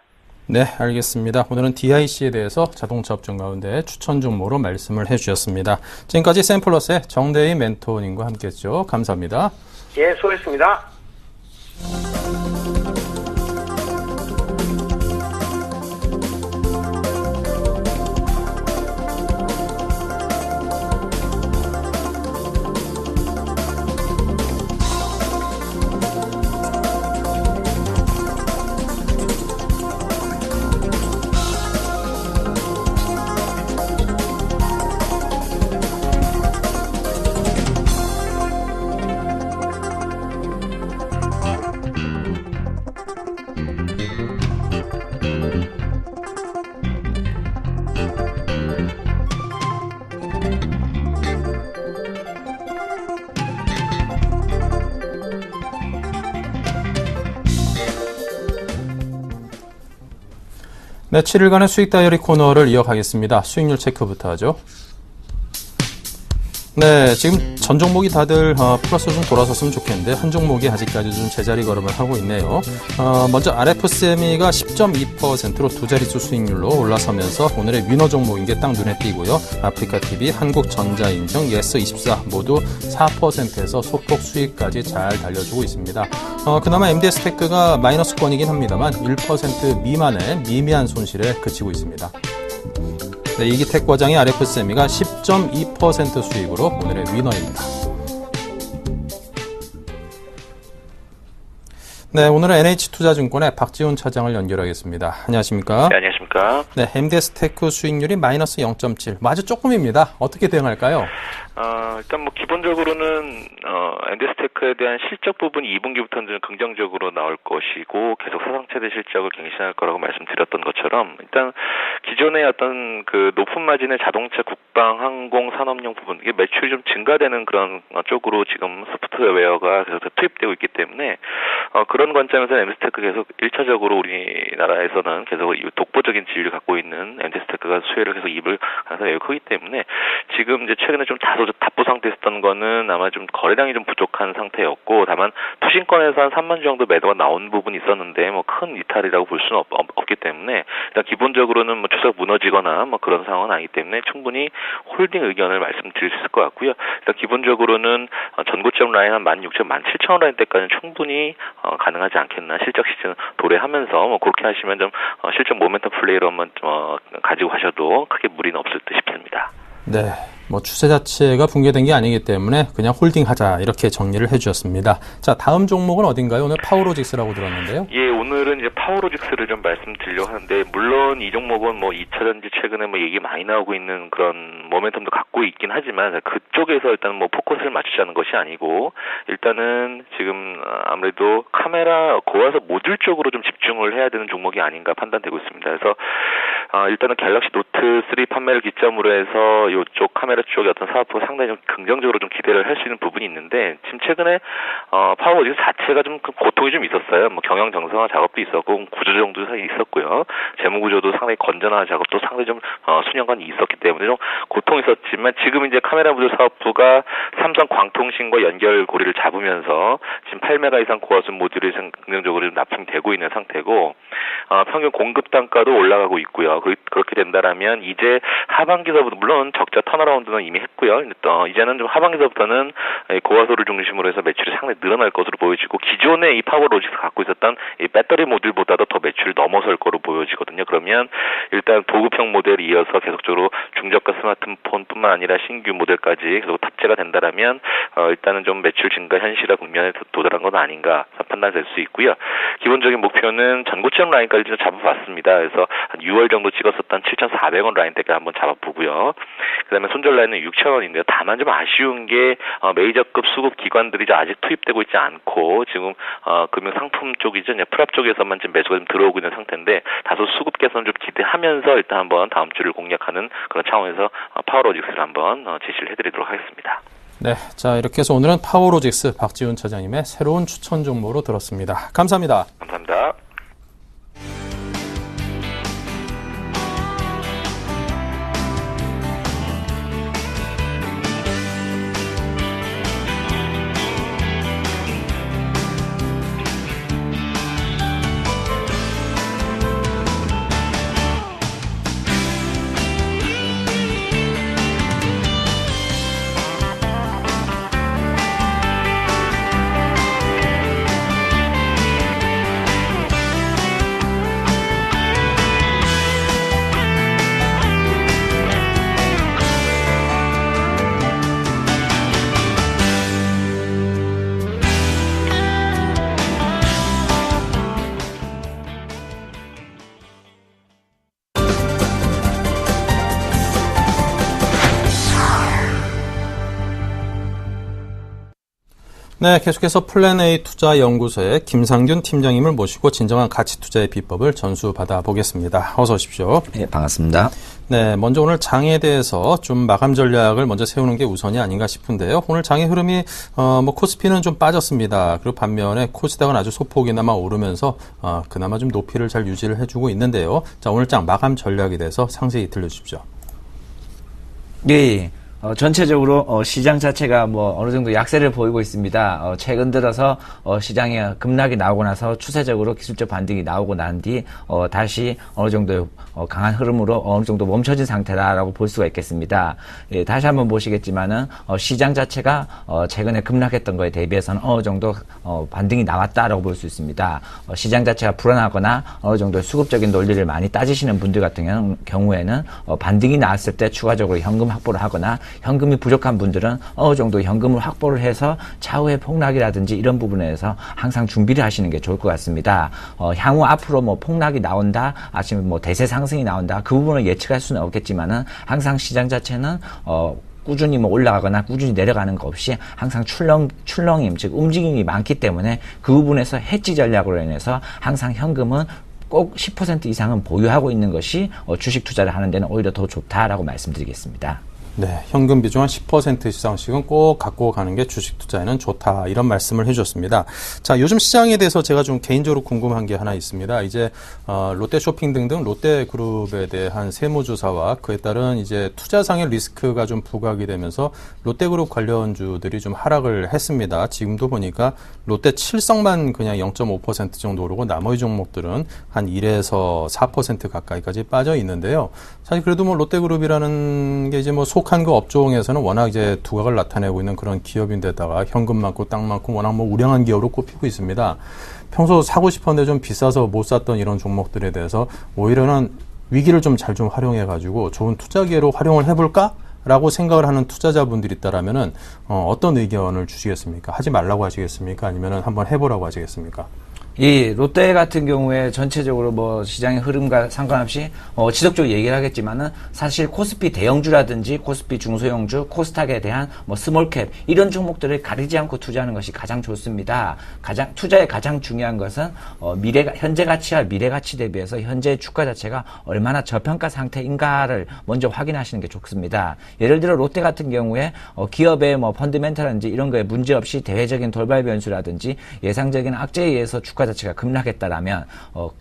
네, 알겠습니다. 오늘은 DIC에 대해서 자동차 업종 가운데 추천 종목으로 말씀을 해주셨습니다. 지금까지 샘플러스의 정대희 멘토님과 함께했죠. 감사합니다. 예, 수고했습니다. 네, 7일간의 수익 다이어리 코너를 이어가겠습니다. 수익률 체크부터 하죠. 네, 지금 전 종목이 다들 플러스 좀 돌아섰으면 좋겠는데 한 종목이 아직까지 좀 제자리 걸음을 하고 있네요. 먼저 RF세미가 10.2%로 두 자릿수 수익률로 올라서면서 오늘의 위너 종목인 게 딱 눈에 띄고요. 아프리카TV, 한국전자인증, 예스24 모두 4%에서 소폭 수익까지 잘 달려주고 있습니다. 그나마 MDS테크가 마이너스권이긴 합니다만 1% 미만의 미미한 손실에 그치고 있습니다. 네, 이기택 과장의 RF세미가 10.2% 수익으로 오늘의 위너입니다. 네, 오늘은 NH투자증권의 박지훈 차장을 연결하겠습니다. 안녕하십니까? 네, 안녕하십니까? 네, MDS테크 수익률이 마이너스 0.7, 아주 조금입니다. 어떻게 대응할까요? 일단 뭐 기본적으로는 엔데스테크에 대한 실적 부분이 2분기부터는 좀 긍정적으로 나올 것이고 계속 사상 최대 실적을 갱신할 거라고 말씀드렸던 것처럼 일단 기존의 어떤 그 높은 마진의 자동차, 국방, 항공, 산업용 부분 이게 매출이 좀 증가되는 그런 쪽으로 지금 소프트웨어가 계속 투입되고 있기 때문에 그런 관점에서 엔데스테크 계속 1차적으로 우리나라에서는 계속 독보적인 지위를 갖고 있는 엔데스테크가 수혜를 계속 입을 가능성이 매우 크기 때문에 지금 이제 최근에 좀 다소 답보 상태에 있었던 거는 아마 좀 거래량이 좀 부족한 상태였고 다만 투신권에서 한 3만 주 정도 매도가 나온 부분이 있었는데 뭐 큰 이탈이라고 볼 수는 없기 때문에 일단 기본적으로는 뭐 추석 무너지거나 뭐 그런 상황은 아니기 때문에 충분히 홀딩 의견을 말씀드릴 수 있을 것 같고요. 일단 기본적으로는 전고점 라인 한 16,000, 17,000원 라인 때까지는 충분히 가능하지 않겠나 실적 시즌 도래하면서 뭐 그렇게 하시면 좀 실적 모멘텀 플레이로 한번 가지고 하셔도 크게 무리는 없을 듯 싶습니다. 네, 뭐 추세 자체가 붕괴된 게 아니기 때문에 그냥 홀딩하자 이렇게 정리를 해주셨습니다. 자, 다음 종목은 어딘가요? 오늘 파워로직스라고 들었는데요. 예, 오늘은 이제 파워로직스를 좀 말씀드리려고 하는데 물론 이 종목은 뭐 2차전지 최근에 뭐 얘기 많이 나오고 있는 그런 모멘텀도 갖고 있긴 하지만 그쪽에서 일단 뭐 포커스를 맞추자는 것이 아니고 일단은 지금 아무래도 카메라 고화소 모듈 쪽으로 좀 집중을 해야 되는 종목이 아닌가 판단되고 있습니다. 그래서 일단은 갤럭시 노트 3 판매를 기점으로 해서 이쪽 카메라 쪽의 어떤 사업부가 상당히 좀 긍정적으로 좀 기대를 할 수 있는 부분이 있는데 지금 최근에 파워로직스 자체가 좀 고통이 좀 있었어요. 뭐 경영 정상화 작업도 있었고 구조조정도 있었고요. 재무 구조도 상당히 건전화 작업도 상당히 좀 수년간 있었기 때문에 좀 고통이 있었지만 지금 이제 카메라 모듈 사업부가 삼성 광통신과 연결 고리를 잡으면서 지금 8메가 이상 고화소 모듈이 긍정적으로 좀 납품이 되고 있는 상태고 평균 공급 단가도 올라가고 있고요. 그렇게 된다라면 이제 하반기서부터 물론 적자 턴어라운드는 이미 했고요. 이제는 좀 하반기서부터는 고화소를 중심으로 해서 매출이 상당히 늘어날 것으로 보여지고 기존의 이 파워로직스 갖고 있었던 이 배터리 모듈보다도 더 매출이 넘어설 거로 보여지거든요. 그러면 일단 보급형 모델 이어서 계속적으로 중저가 스마트폰뿐만 아니라 신규 모델까지 계속 탑재가 된다라면 일단은 좀 매출 증가 현실화 국면에 도달한 건 아닌가 판단될 수 있고요. 기본적인 목표는 전고점 라인까지 좀 잡아봤습니다. 그래서 한 6월 정도 찍었었던 7,400원 라인 때까지 한번 잡아보고요. 그다음에 손절 라인은 6,000원인데요. 다만 좀 아쉬운 게 메이저급 수급 기관들이 아직 투입되고 있지 않고 지금 금융 상품 쪽이죠. 프랍 쪽에서만 지금 매수가 좀 들어오고 있는 상태인데 다소 수급 개선 좀 기대하면서 일단 한번 다음 주를 공략하는 그런 차원에서 파워로직스를 한번 제시를 해드리도록 하겠습니다. 네, 자 이렇게 해서 오늘은 파워로직스 박지훈 차장님의 새로운 추천 종목으로 들었습니다. 감사합니다. 감사합니다. 네, 계속해서 플랜A 투자연구소의 김상균 팀장님을 모시고 진정한 가치 투자의 비법을 전수받아 보겠습니다. 어서 오십시오. 네, 반갑습니다. 네, 먼저 오늘 장에 대해서 좀 마감 전략을 먼저 세우는 게 우선이 아닌가 싶은데요. 오늘 장의 흐름이 코스피는 좀 빠졌습니다. 그리고 반면에 코스닥은 아주 소폭이나마 오르면서 그나마 좀 높이를 잘 유지를 해주고 있는데요. 자, 오늘 장 마감 전략에 대해서 상세히 들려주십시오. 네. 전체적으로 시장 자체가 어느 정도 약세를 보이고 있습니다. 최근 들어서 시장에 급락이 나오고 나서 추세적으로 기술적 반등이 나오고 난 뒤 다시 어느 정도 강한 흐름으로 어느 정도 멈춰진 상태다라고 볼 수가 있겠습니다. 예, 다시 한번 보시겠지만은 시장 자체가 최근에 급락했던 거에 대비해서는 어느 정도 반등이 나왔다라고 볼 수 있습니다. 시장 자체가 불안하거나 어느 정도 수급적인 논리를 많이 따지시는 분들 같은 경우에는 반등이 나왔을 때 추가적으로 현금 확보를 하거나 현금이 부족한 분들은 어느 정도 현금을 확보를 해서 차후에 폭락이라든지 이런 부분에서 항상 준비를 하시는 게 좋을 것 같습니다. 향후 앞으로 폭락이 나온다, 아니면 대세 상승이 나온다, 그 부분을 예측할 수는 없겠지만은 항상 시장 자체는 꾸준히 올라가거나 꾸준히 내려가는 거 없이 항상 출렁임, 즉 움직임이 많기 때문에 그 부분에서 해지 전략으로 인해서 항상 현금은 꼭 10% 이상은 보유하고 있는 것이 주식 투자를 하는 데는 오히려 더 좋다라고 말씀드리겠습니다. 네, 현금 비중 한 10% 이상씩은 꼭 갖고 가는 게 주식 투자에는 좋다, 이런 말씀을 해주셨습니다. 자, 요즘 시장에 대해서 제가 좀 개인적으로 궁금한 게 하나 있습니다. 이제 롯데쇼핑 등등 롯데그룹에 대한 세무조사와 그에 따른 이제 투자상의 리스크가 좀 부각이 되면서 롯데그룹 관련주들이 좀 하락을 했습니다. 지금도 보니까 롯데 칠성만 그냥 0.5% 정도 오르고 나머지 종목들은 한 1에서 4% 가까이까지 빠져 있는데요. 사실 그래도 롯데그룹이라는 게 이제 속한 그 업종에서는 워낙 이제 두각을 나타내고 있는 그런 기업인데다가 현금 많고 땅 많고 워낙 우량한 기업으로 꼽히고 있습니다. 평소 사고 싶었는데 좀 비싸서 못 샀던 이런 종목들에 대해서 오히려는 위기를 좀 잘 좀 활용해가지고 좋은 투자 기회로 활용을 해볼까? 라고 생각을 하는 투자자분들이 있다라면은 어떤 의견을 주시겠습니까? 하지 말라고 하시겠습니까? 아니면은 한번 해보라고 하시겠습니까? 이 롯데 같은 경우에 전체적으로 시장의 흐름과 상관없이 지속적으로 얘기를 하겠지만은 사실 코스피 대형주라든지 코스피 중소형주, 코스닥에 대한 스몰캡 이런 종목들을 가리지 않고 투자하는 것이 가장 좋습니다. 투자의 가장 중요한 것은 현재 가치와 미래 가치 대비해서 현재 주가 자체가 얼마나 저평가 상태인가를 먼저 확인하시는 게 좋습니다. 예를 들어 롯데 같은 경우에 기업의 펀드멘탈인지 이런 거에 문제 없이 대외적인 돌발 변수라든지 예상적인 악재에 의해서 주가 자체가 급락했다라면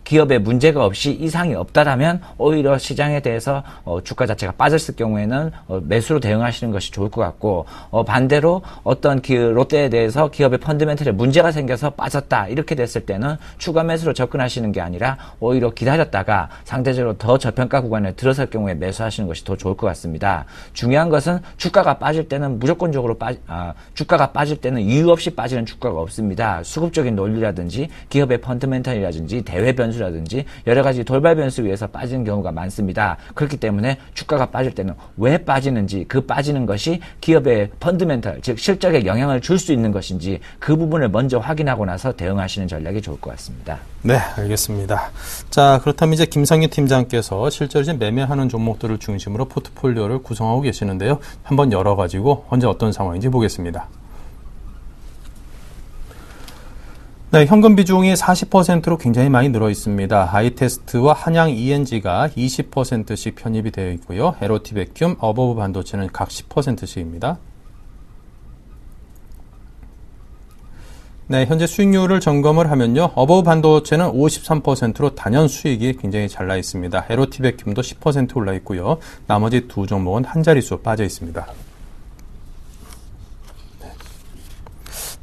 기업에 문제가 없이 이상이 없다라면 오히려 시장에 대해서 주가 자체가 빠졌을 경우에는 매수로 대응하시는 것이 좋을 것 같고 반대로 어떤 롯데에 대해서 기업의 펀드멘털에 문제가 생겨서 빠졌다 이렇게 됐을 때는 추가 매수로 접근하시는 게 아니라 오히려 기다렸다가 상대적으로 더 저평가 구간에 들어설 경우에 매수하시는 것이 더 좋을 것 같습니다. 중요한 것은 주가가 빠질 때는 무조건적으로 주가가 빠질 때는 이유 없이 빠지는 주가가 없습니다. 수급적인 논리라든지 기업의 펀드멘탈이라든지 대외 변수라든지 여러 가지 돌발 변수에 의해서 빠지는 경우가 많습니다. 그렇기 때문에 주가가 빠질 때는 왜 빠지는지, 그 빠지는 것이 기업의 펀드멘탈, 즉 실적에 영향을 줄 수 있는 것인지 그 부분을 먼저 확인하고 나서 대응하시는 전략이 좋을 것 같습니다. 네, 알겠습니다. 자, 그렇다면 이제 김상균 팀장께서 실제로 이제 매매하는 종목들을 중심으로 포트폴리오를 구성하고 계시는데요. 한번 열어가지고 현재 어떤 상황인지 보겠습니다. 네, 현금 비중이 40%로 굉장히 많이 늘어 있습니다. 아이테스트와 한양 ENG가 20%씩 편입이 되어 있고요. LOT 백큐, 어버브 반도체는 각 10%씩입니다. 네, 현재 수익률을 점검을 하면요. 어버브 반도체는 53%로 단연 수익이 굉장히 잘 나 있습니다. LOT 백큐도 10% 올라 있고요. 나머지 두 종목은 한 자릿수 빠져 있습니다.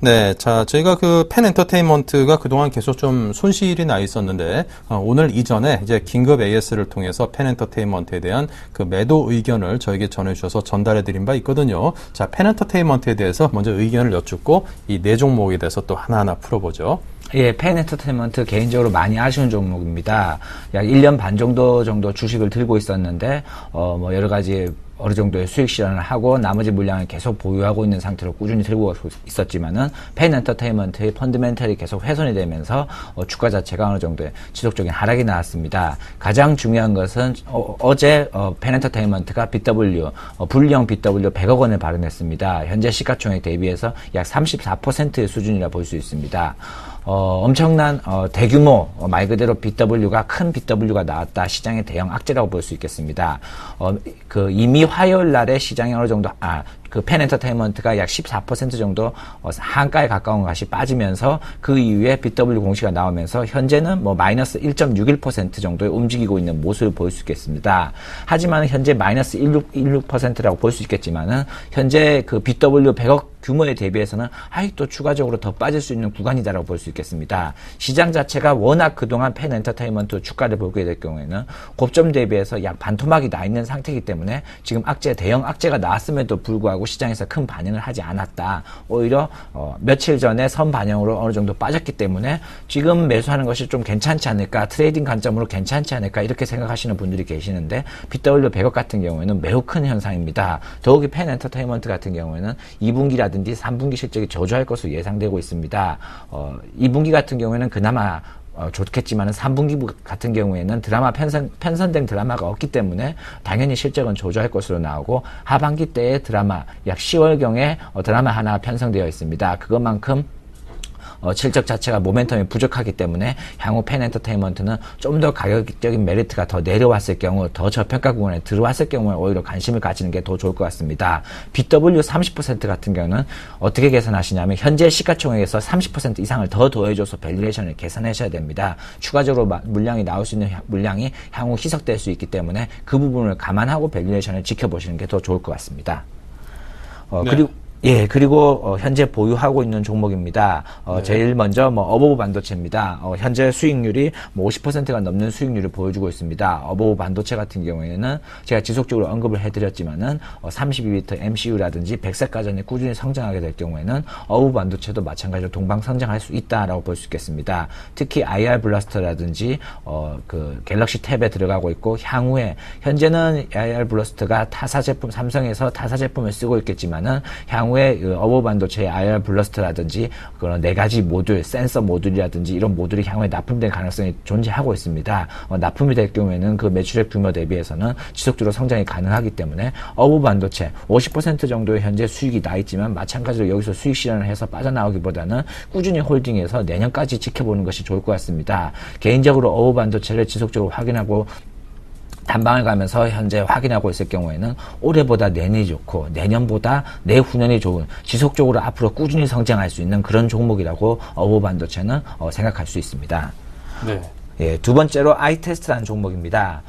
네, 자, 저희가 펜 엔터테인먼트가 그동안 계속 좀 손실이 나 있었는데, 오늘 이전에 이제 긴급 AS를 통해서 펜 엔터테인먼트에 대한 매도 의견을 저에게 전해주셔서 전달해드린 바 있거든요. 자, 펜 엔터테인먼트에 대해서 먼저 의견을 여쭙고 이 네 종목에 대해서 또 하나하나 풀어보죠. 예, 펜 엔터테인먼트 개인적으로 많이 아쉬운 종목입니다. 약 1년 반 정도 주식을 들고 있었는데, 뭐 여러 가지 어느 정도의 수익 실현을 하고 나머지 물량을 계속 보유하고 있는 상태로 꾸준히 들고 있었지만은 펜 엔터테인먼트의 펀더멘털이 계속 훼손이 되면서 주가 자체가 어느 정도의 지속적인 하락이 나왔습니다. 가장 중요한 것은 어제 펜 엔터테인먼트가 BW 불량 BW 100억 원을 발행했습니다. 현재 시가총액 대비해서 약 34%의 수준이라 볼 수 있습니다. 엄청난 대규모 말 그대로 BW가 큰 BW가 나왔다. 시장의 대형 악재라고 볼 수 있겠습니다. 이미 화요일 날에 시장이 어느 정도 펜 엔터테인먼트가 약 14% 정도 한가에 가까운 것이 빠지면서 그 이후에 BW 공시가 나오면서 현재는 뭐 마이너스 1.61% 정도에 움직이고 있는 모습을 볼 수 있겠습니다. 하지만 현재 마이너스 16%라고 볼 수 있겠지만은 현재 그 BW 100억 규모에 대비해서는 아직도 추가적으로 더 빠질 수 있는 구간이다라고 볼 수 있겠습니다. 시장 자체가 워낙 그동안 펜 엔터테인먼트 주가를 보게 될 경우에는 고점 대비해서 약 반토막이 나 있는 상태이기 때문에 지금 대형 악재가 나왔음에도 불구하고 시장에서 큰 반응을 하지 않았다. 오히려 며칠 전에 선 반영으로 어느 정도 빠졌기 때문에 지금 매수하는 것이 좀 괜찮지 않을까, 트레이딩 관점으로 괜찮지 않을까 이렇게 생각하시는 분들이 계시는데 BW 100억 같은 경우에는 매우 큰 현상입니다. 더욱이 펜 엔터테인먼트 같은 경우에는 2분기라든지 3분기 실적이 저조할 것으로 예상되고 있습니다. 2분기 같은 경우에는 그나마 좋겠지만은 3분기 같은 경우에는 편성된 드라마가 없기 때문에 당연히 실적은 저조할 것으로 나오고 하반기 때의 드라마 약 10월경에 드라마 하나 편성되어 있습니다. 그것만큼 실적 자체가 모멘텀이 부족하기 때문에 향후 펜 엔터테인먼트는 좀 더 가격적인 메리트가 더 내려왔을 경우, 더 저평가 구간에 들어왔을 경우에 오히려 관심을 가지는 게 더 좋을 것 같습니다. BW 30% 같은 경우는 어떻게 계산하시냐면 현재 시가총액에서 30% 이상을 더 더해줘서 밸류에이션을 계산하셔야 됩니다. 추가적으로 물량이 나올 수 있는 물량이 향후 희석될 수 있기 때문에 그 부분을 감안하고 밸류에이션을 지켜보시는 게 더 좋을 것 같습니다. 그리고 현재 보유하고 있는 종목입니다. 제일 먼저 어버브 반도체입니다. 현재 수익률이 50%가 넘는 수익률을 보여주고 있습니다. 어버브 반도체 같은 경우에는 제가 지속적으로 언급을 해드렸지만은 32비트 MCU라든지 100세 가전이 꾸준히 성장하게 될 경우에는 어버브 반도체도 마찬가지로 동방 성장할 수 있다라고 볼 수 있겠습니다. 특히 IR 블라스터라든지 그 갤럭시 탭에 들어가고 있고 향후에 현재는 IR 블라스터가 타사 제품 삼성에서 타사 제품을 쓰고 있겠지만은 향후에 어버브 반도체의 IR 블러스터라든지 그런 4가지 모듈, 센서 모듈이라든지 이런 모듈이 향후에 납품될 가능성이 존재하고 있습니다. 납품이 될 경우에는 그 매출액 규모 대비해서는 지속적으로 성장이 가능하기 때문에 어버브 반도체 50% 정도의 현재 수익이 나 있지만 마찬가지로 여기서 수익 실현을 해서 빠져나오기보다는 꾸준히 홀딩해서 내년까지 지켜보는 것이 좋을 것 같습니다. 개인적으로 어버브 반도체를 지속적으로 확인하고 단방을 가면서 현재 확인하고 있을 경우에는 올해보다 내년이 좋고 내년보다 내후년이 좋은 지속적으로 앞으로 꾸준히 성장할 수 있는 그런 종목이라고 어버브 반도체는 생각할 수 있습니다. 네. 예, 두 번째로 아이테스트라는 종목입니다.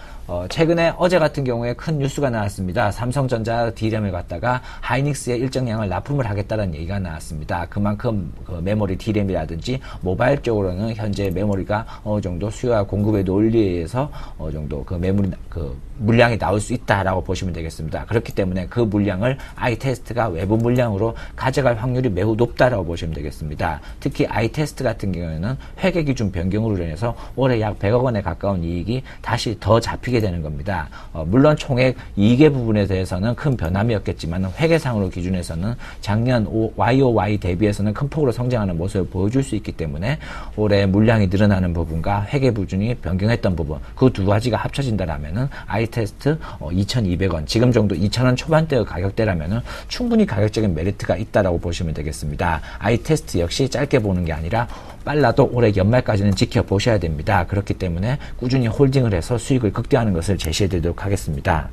최근에 어제 같은 경우에 큰 뉴스가 나왔습니다. 삼성전자 D램을 갖다가 하이닉스에 일정량을 납품을 하겠다는 얘기가 나왔습니다. 그만큼 그 메모리 D램이라든지 모바일 쪽으로는 현재 메모리가 어느 정도 수요와 공급의 논리에 의해서 어느 정도 그 물량이 나올 수 있다라고 보시면 되겠습니다. 그렇기 때문에 그 물량을 아이테스트가 외부 물량으로 가져갈 확률이 매우 높다라고 보시면 되겠습니다. 특히 아이테스트 같은 경우에는 회계 기준 변경으로 인해서 올해 약 100억 원에 가까운 이익이 다시 더 잡히게 되는 겁니다. 물론 총액 이익의 부분에 대해서는 큰 변함이 없겠지만 회계상으로 기준에서는 작년 YOY 대비해서는 큰 폭으로 성장하는 모습을 보여줄 수 있기 때문에 올해 물량이 늘어나는 부분과 회계 기준이 변경했던 부분 그 두 가지가 합쳐진다라면은 아이테스트 2,200원 지금 정도 2,000원 초반대의 가격대라면은 충분히 가격적인 메리트가 있다라고 보시면 되겠습니다. 아이테스트 역시 짧게 보는 게 아니라 빨라도 올해 연말까지는 지켜보셔야 됩니다. 그렇기 때문에 꾸준히 홀딩을 해서 수익을 극대화하는 것을 제시해 드리도록 하겠습니다.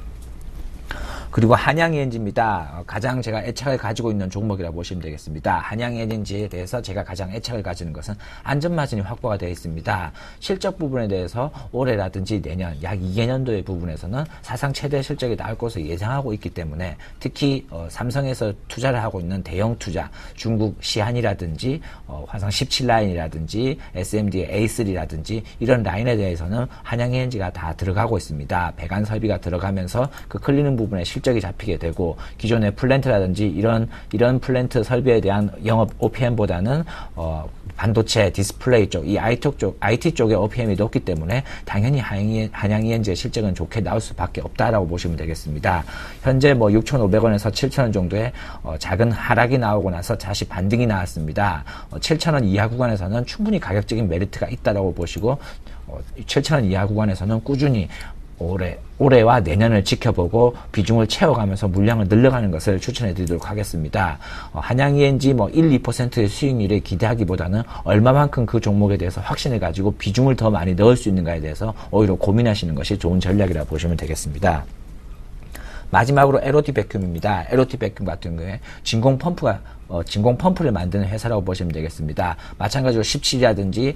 그리고 한양ENG입니다. 가장 제가 애착을 가지고 있는 종목이라고 보시면 되겠습니다. 한양ENG에 대해서 제가 가장 애착을 가지는 것은 안전마진이 확보가 되어 있습니다. 실적 부분에 대해서 올해라든지 내년 약 2개년도의 부분에서는 사상 최대 실적이 나올 것으로 예상하고 있기 때문에 특히 삼성에서 투자를 하고 있는 대형 투자 중국 시한이라든지 화성 17라인이라든지 SMD의 A3라든지 이런 라인에 대해서는 한양ENG가 다 들어가고 있습니다. 배관 설비가 들어가면서 그 클리닝 부분에 실적이 잡히게 되고 기존의 플랜트라든지 이런 플랜트 설비에 대한 영업 OPM보다는 반도체, 디스플레이 쪽, 이 IT 쪽의 OPM이 높기 때문에 당연히 한양 ENG의 실적은 좋게 나올 수밖에 없다라고 보시면 되겠습니다. 현재 뭐 6,500원에서 7,000원 정도의 작은 하락이 나오고 나서 다시 반등이 나왔습니다. 7,000원 이하 구간에서는 충분히 가격적인 메리트가 있다라고 보시고 7,000원 이하 구간에서는 꾸준히 올해와 내년을 지켜보고 비중을 채워가면서 물량을 늘려가는 것을 추천해 드리도록 하겠습니다. 한양 ENG 뭐 1, 2%의 수익률에 기대하기보다는 얼마만큼 그 종목에 대해서 확신을 가지고 비중을 더 많이 넣을 수 있는가에 대해서 오히려 고민하시는 것이 좋은 전략이라고 보시면 되겠습니다. 마지막으로 LOT 백큐음입니다. LOT 백큐음 같은 경우에 진공 펌프를 만드는 회사라고 보시면 되겠습니다. 마찬가지로 17이라든지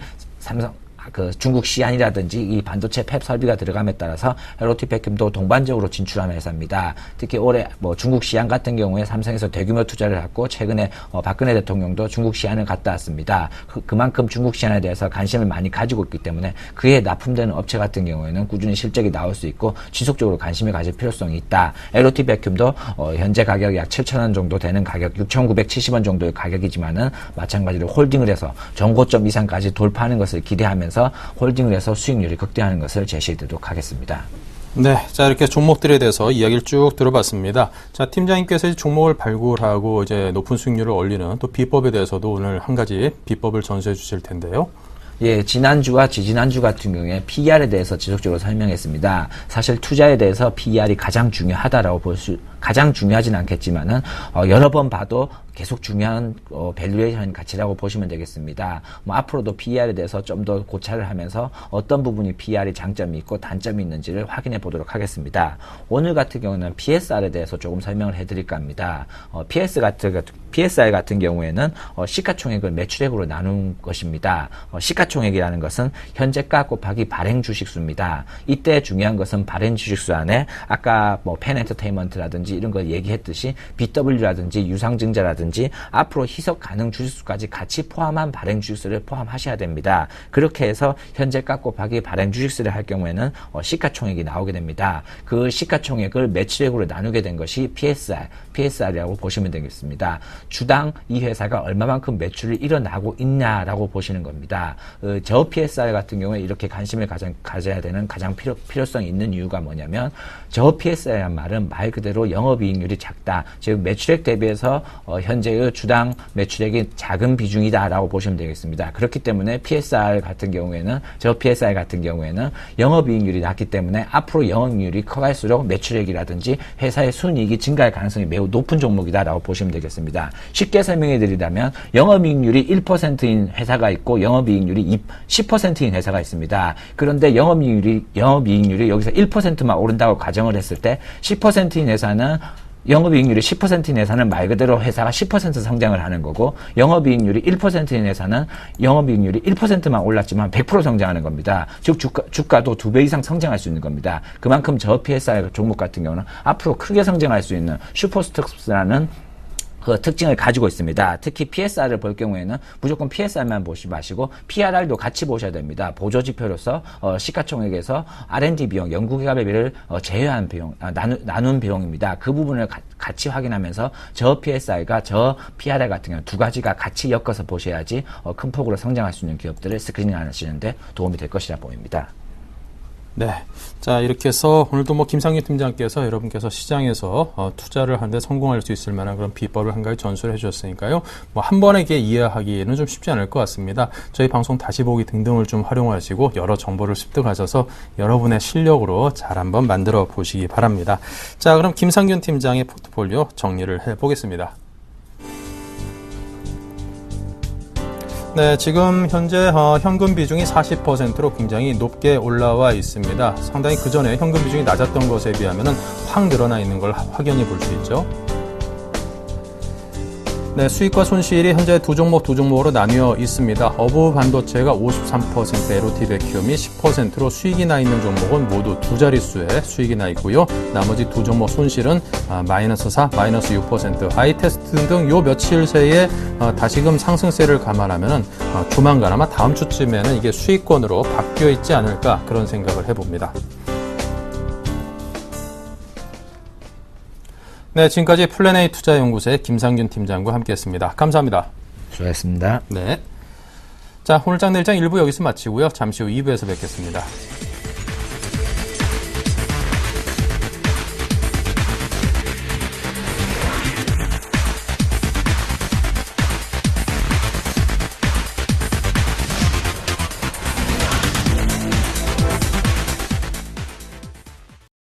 중국 시안이라든지 이 반도체 팹 설비가 들어감에 따라서 LOT 백큐음도 동반적으로 진출하는 회사입니다. 특히 올해 뭐 중국 시안 같은 경우에 삼성에서 대규모 투자를 했고 최근에 박근혜 대통령도 중국 시안을 갔다 왔습니다. 그만큼 중국 시안에 대해서 관심을 많이 가지고 있기 때문에 그에 납품되는 업체 같은 경우에는 꾸준히 실적이 나올 수 있고 지속적으로 관심을 가질 필요성이 있다. LOT 백큐음도 현재 가격이 약 7,000원 정도 되는 가격, 6,970원 정도의 가격이지만은 마찬가지로 홀딩을 해서 정고점 이상까지 돌파하는 것을 기대하면서 홀딩을 해서 수익률이 극대화하는 것을 제시해드리도록 하겠습니다. 네, 자 이렇게 종목들에 대해서 이야기를 쭉 들어봤습니다. 자 팀장님께서 종목을 발굴하고 이제 높은 수익률을 올리는 또 비법에 대해서도 오늘 한 가지 비법을 전수해 주실 텐데요. 예, 지난주와 지지난주 같은 경우에 PER에 대해서 지속적으로 설명했습니다. 사실 투자에 대해서 PER이 가장 중요하다라고 가장 중요하진 않겠지만은 여러 번 봐도 계속 중요한 밸류에이션 가치라고 보시면 되겠습니다. 뭐 앞으로도 PER에 대해서 좀 더 고찰을 하면서 어떤 부분이 PER이 장점이 있고 단점이 있는지를 확인해 보도록 하겠습니다. 오늘 같은 경우는 PSR에 대해서 조금 설명을 해드릴까 합니다. PSR 같은 경우에는 시가총액을 매출액으로 나눈 것입니다. 시가총액이라는 것은 현재가 곱하기 발행 주식수입니다. 이때 중요한 것은 발행 주식수 안에 아까 뭐 펜엔터테인먼트라든지 이런 걸 얘기했듯이 BW라든지 유상증자라든지 앞으로 희석 가능 주식수까지 같이 포함한 발행 주식수를 포함하셔야 됩니다. 그렇게 해서 현재가 곱하기 발행 주식수를 할 경우에는 시가총액이 나오게 됩니다. 그 시가총액을 매출액으로 나누게 된 것이 PSR이라고 보시면 되겠습니다. 주당 이 회사가 얼마만큼 매출을 일어나고 있냐라고 보시는 겁니다. 저 PSR 같은 경우에 이렇게 관심을 가져야 되는 가장 필요성이 있는 이유가 뭐냐면 저 PSR이란 말은 말 그대로 영업이익률이 작다. 즉 매출액 대비해서 현재의 주당 매출액이 작은 비중이다라고 보시면 되겠습니다. 그렇기 때문에 PSR 같은 경우에는 영업이익률이 낮기 때문에 앞으로 영업이익률이 커갈수록 매출액이라든지 회사의 순이익이 증가할 가능성이 매우 높은 종목이다라고 보시면 되겠습니다. 쉽게 설명해 드리자면 영업이익률이 1%인 회사가 있고 영업이익률이 10%인 회사가 있습니다. 그런데 영업이익률이 여기서 1%만 오른다고 가정을 했을 때 10%인 회사는 영업이익률이 10%인 회사는 말 그대로 회사가 10% 성장을 하는 거고 영업이익률이 1%인 회사는 영업이익률이 1%만 올랐지만 100% 성장하는 겁니다. 즉 주가도 2배 이상 성장할 수 있는 겁니다. 그만큼 저 PSR 종목 같은 경우는 앞으로 크게 성장할 수 있는 슈퍼스톡스라는 그 특징을 가지고 있습니다. 특히 PSR을 볼 경우에는 무조건 PSR만 보지 마시고 PRR도 같이 보셔야 됩니다. 보조지표로서 시가총액에서 R&D 비용, 연구개발비를 제외한 비용, 나눈 비용입니다. 그 부분을 같이 확인하면서 저 PSR과 저 PRR 같은 경우는 두 가지가 같이 엮어서 보셔야지 큰 폭으로 성장할 수 있는 기업들을 스크리닝 하시는데 도움이 될 것이라 보입니다. 네. 자, 이렇게 해서 오늘도 뭐 김상윤 팀장께서 여러분께서 시장에서 투자를 하는데 성공할 수 있을 만한 그런 비법을 한 가지 전수를 해주셨으니까요. 뭐 한 번에 이해하기에는 좀 쉽지 않을 것 같습니다. 저희 방송 다시 보기 등등을 좀 활용하시고 여러 정보를 습득하셔서 여러분의 실력으로 잘 한번 만들어 보시기 바랍니다. 자, 그럼 김상윤 팀장의 포트폴리오 정리를 해보겠습니다. 네, 지금 현재 현금 비중이 40%로 굉장히 높게 올라와 있습니다. 상당히 그 전에 현금 비중이 낮았던 것에 비하면 확 늘어나 있는 걸 확연히 볼 수 있죠. 네, 수익과 손실이 현재 두 종목으로 나뉘어 있습니다. 어부 반도체가 53%, LOT 백큐음이 10%로 수익이 나 있는 종목은 모두 두 자릿수의 수익이 나 있고요. 나머지 두 종목 손실은 마이너스 4, 마이너스 6%, 아이테스트 등 요 며칠 새에 다시금 상승세를 감안하면은 조만간 아마 다음 주쯤에는 이게 수익권으로 바뀌어 있지 않을까 그런 생각을 해봅니다. 네, 지금까지 플랜A 투자연구소의 김상균 팀장과 함께했습니다. 감사합니다. 수고하셨습니다. 네. 자, 오늘 장내일장 1부 여기서 마치고요. 잠시 후 2부에서 뵙겠습니다.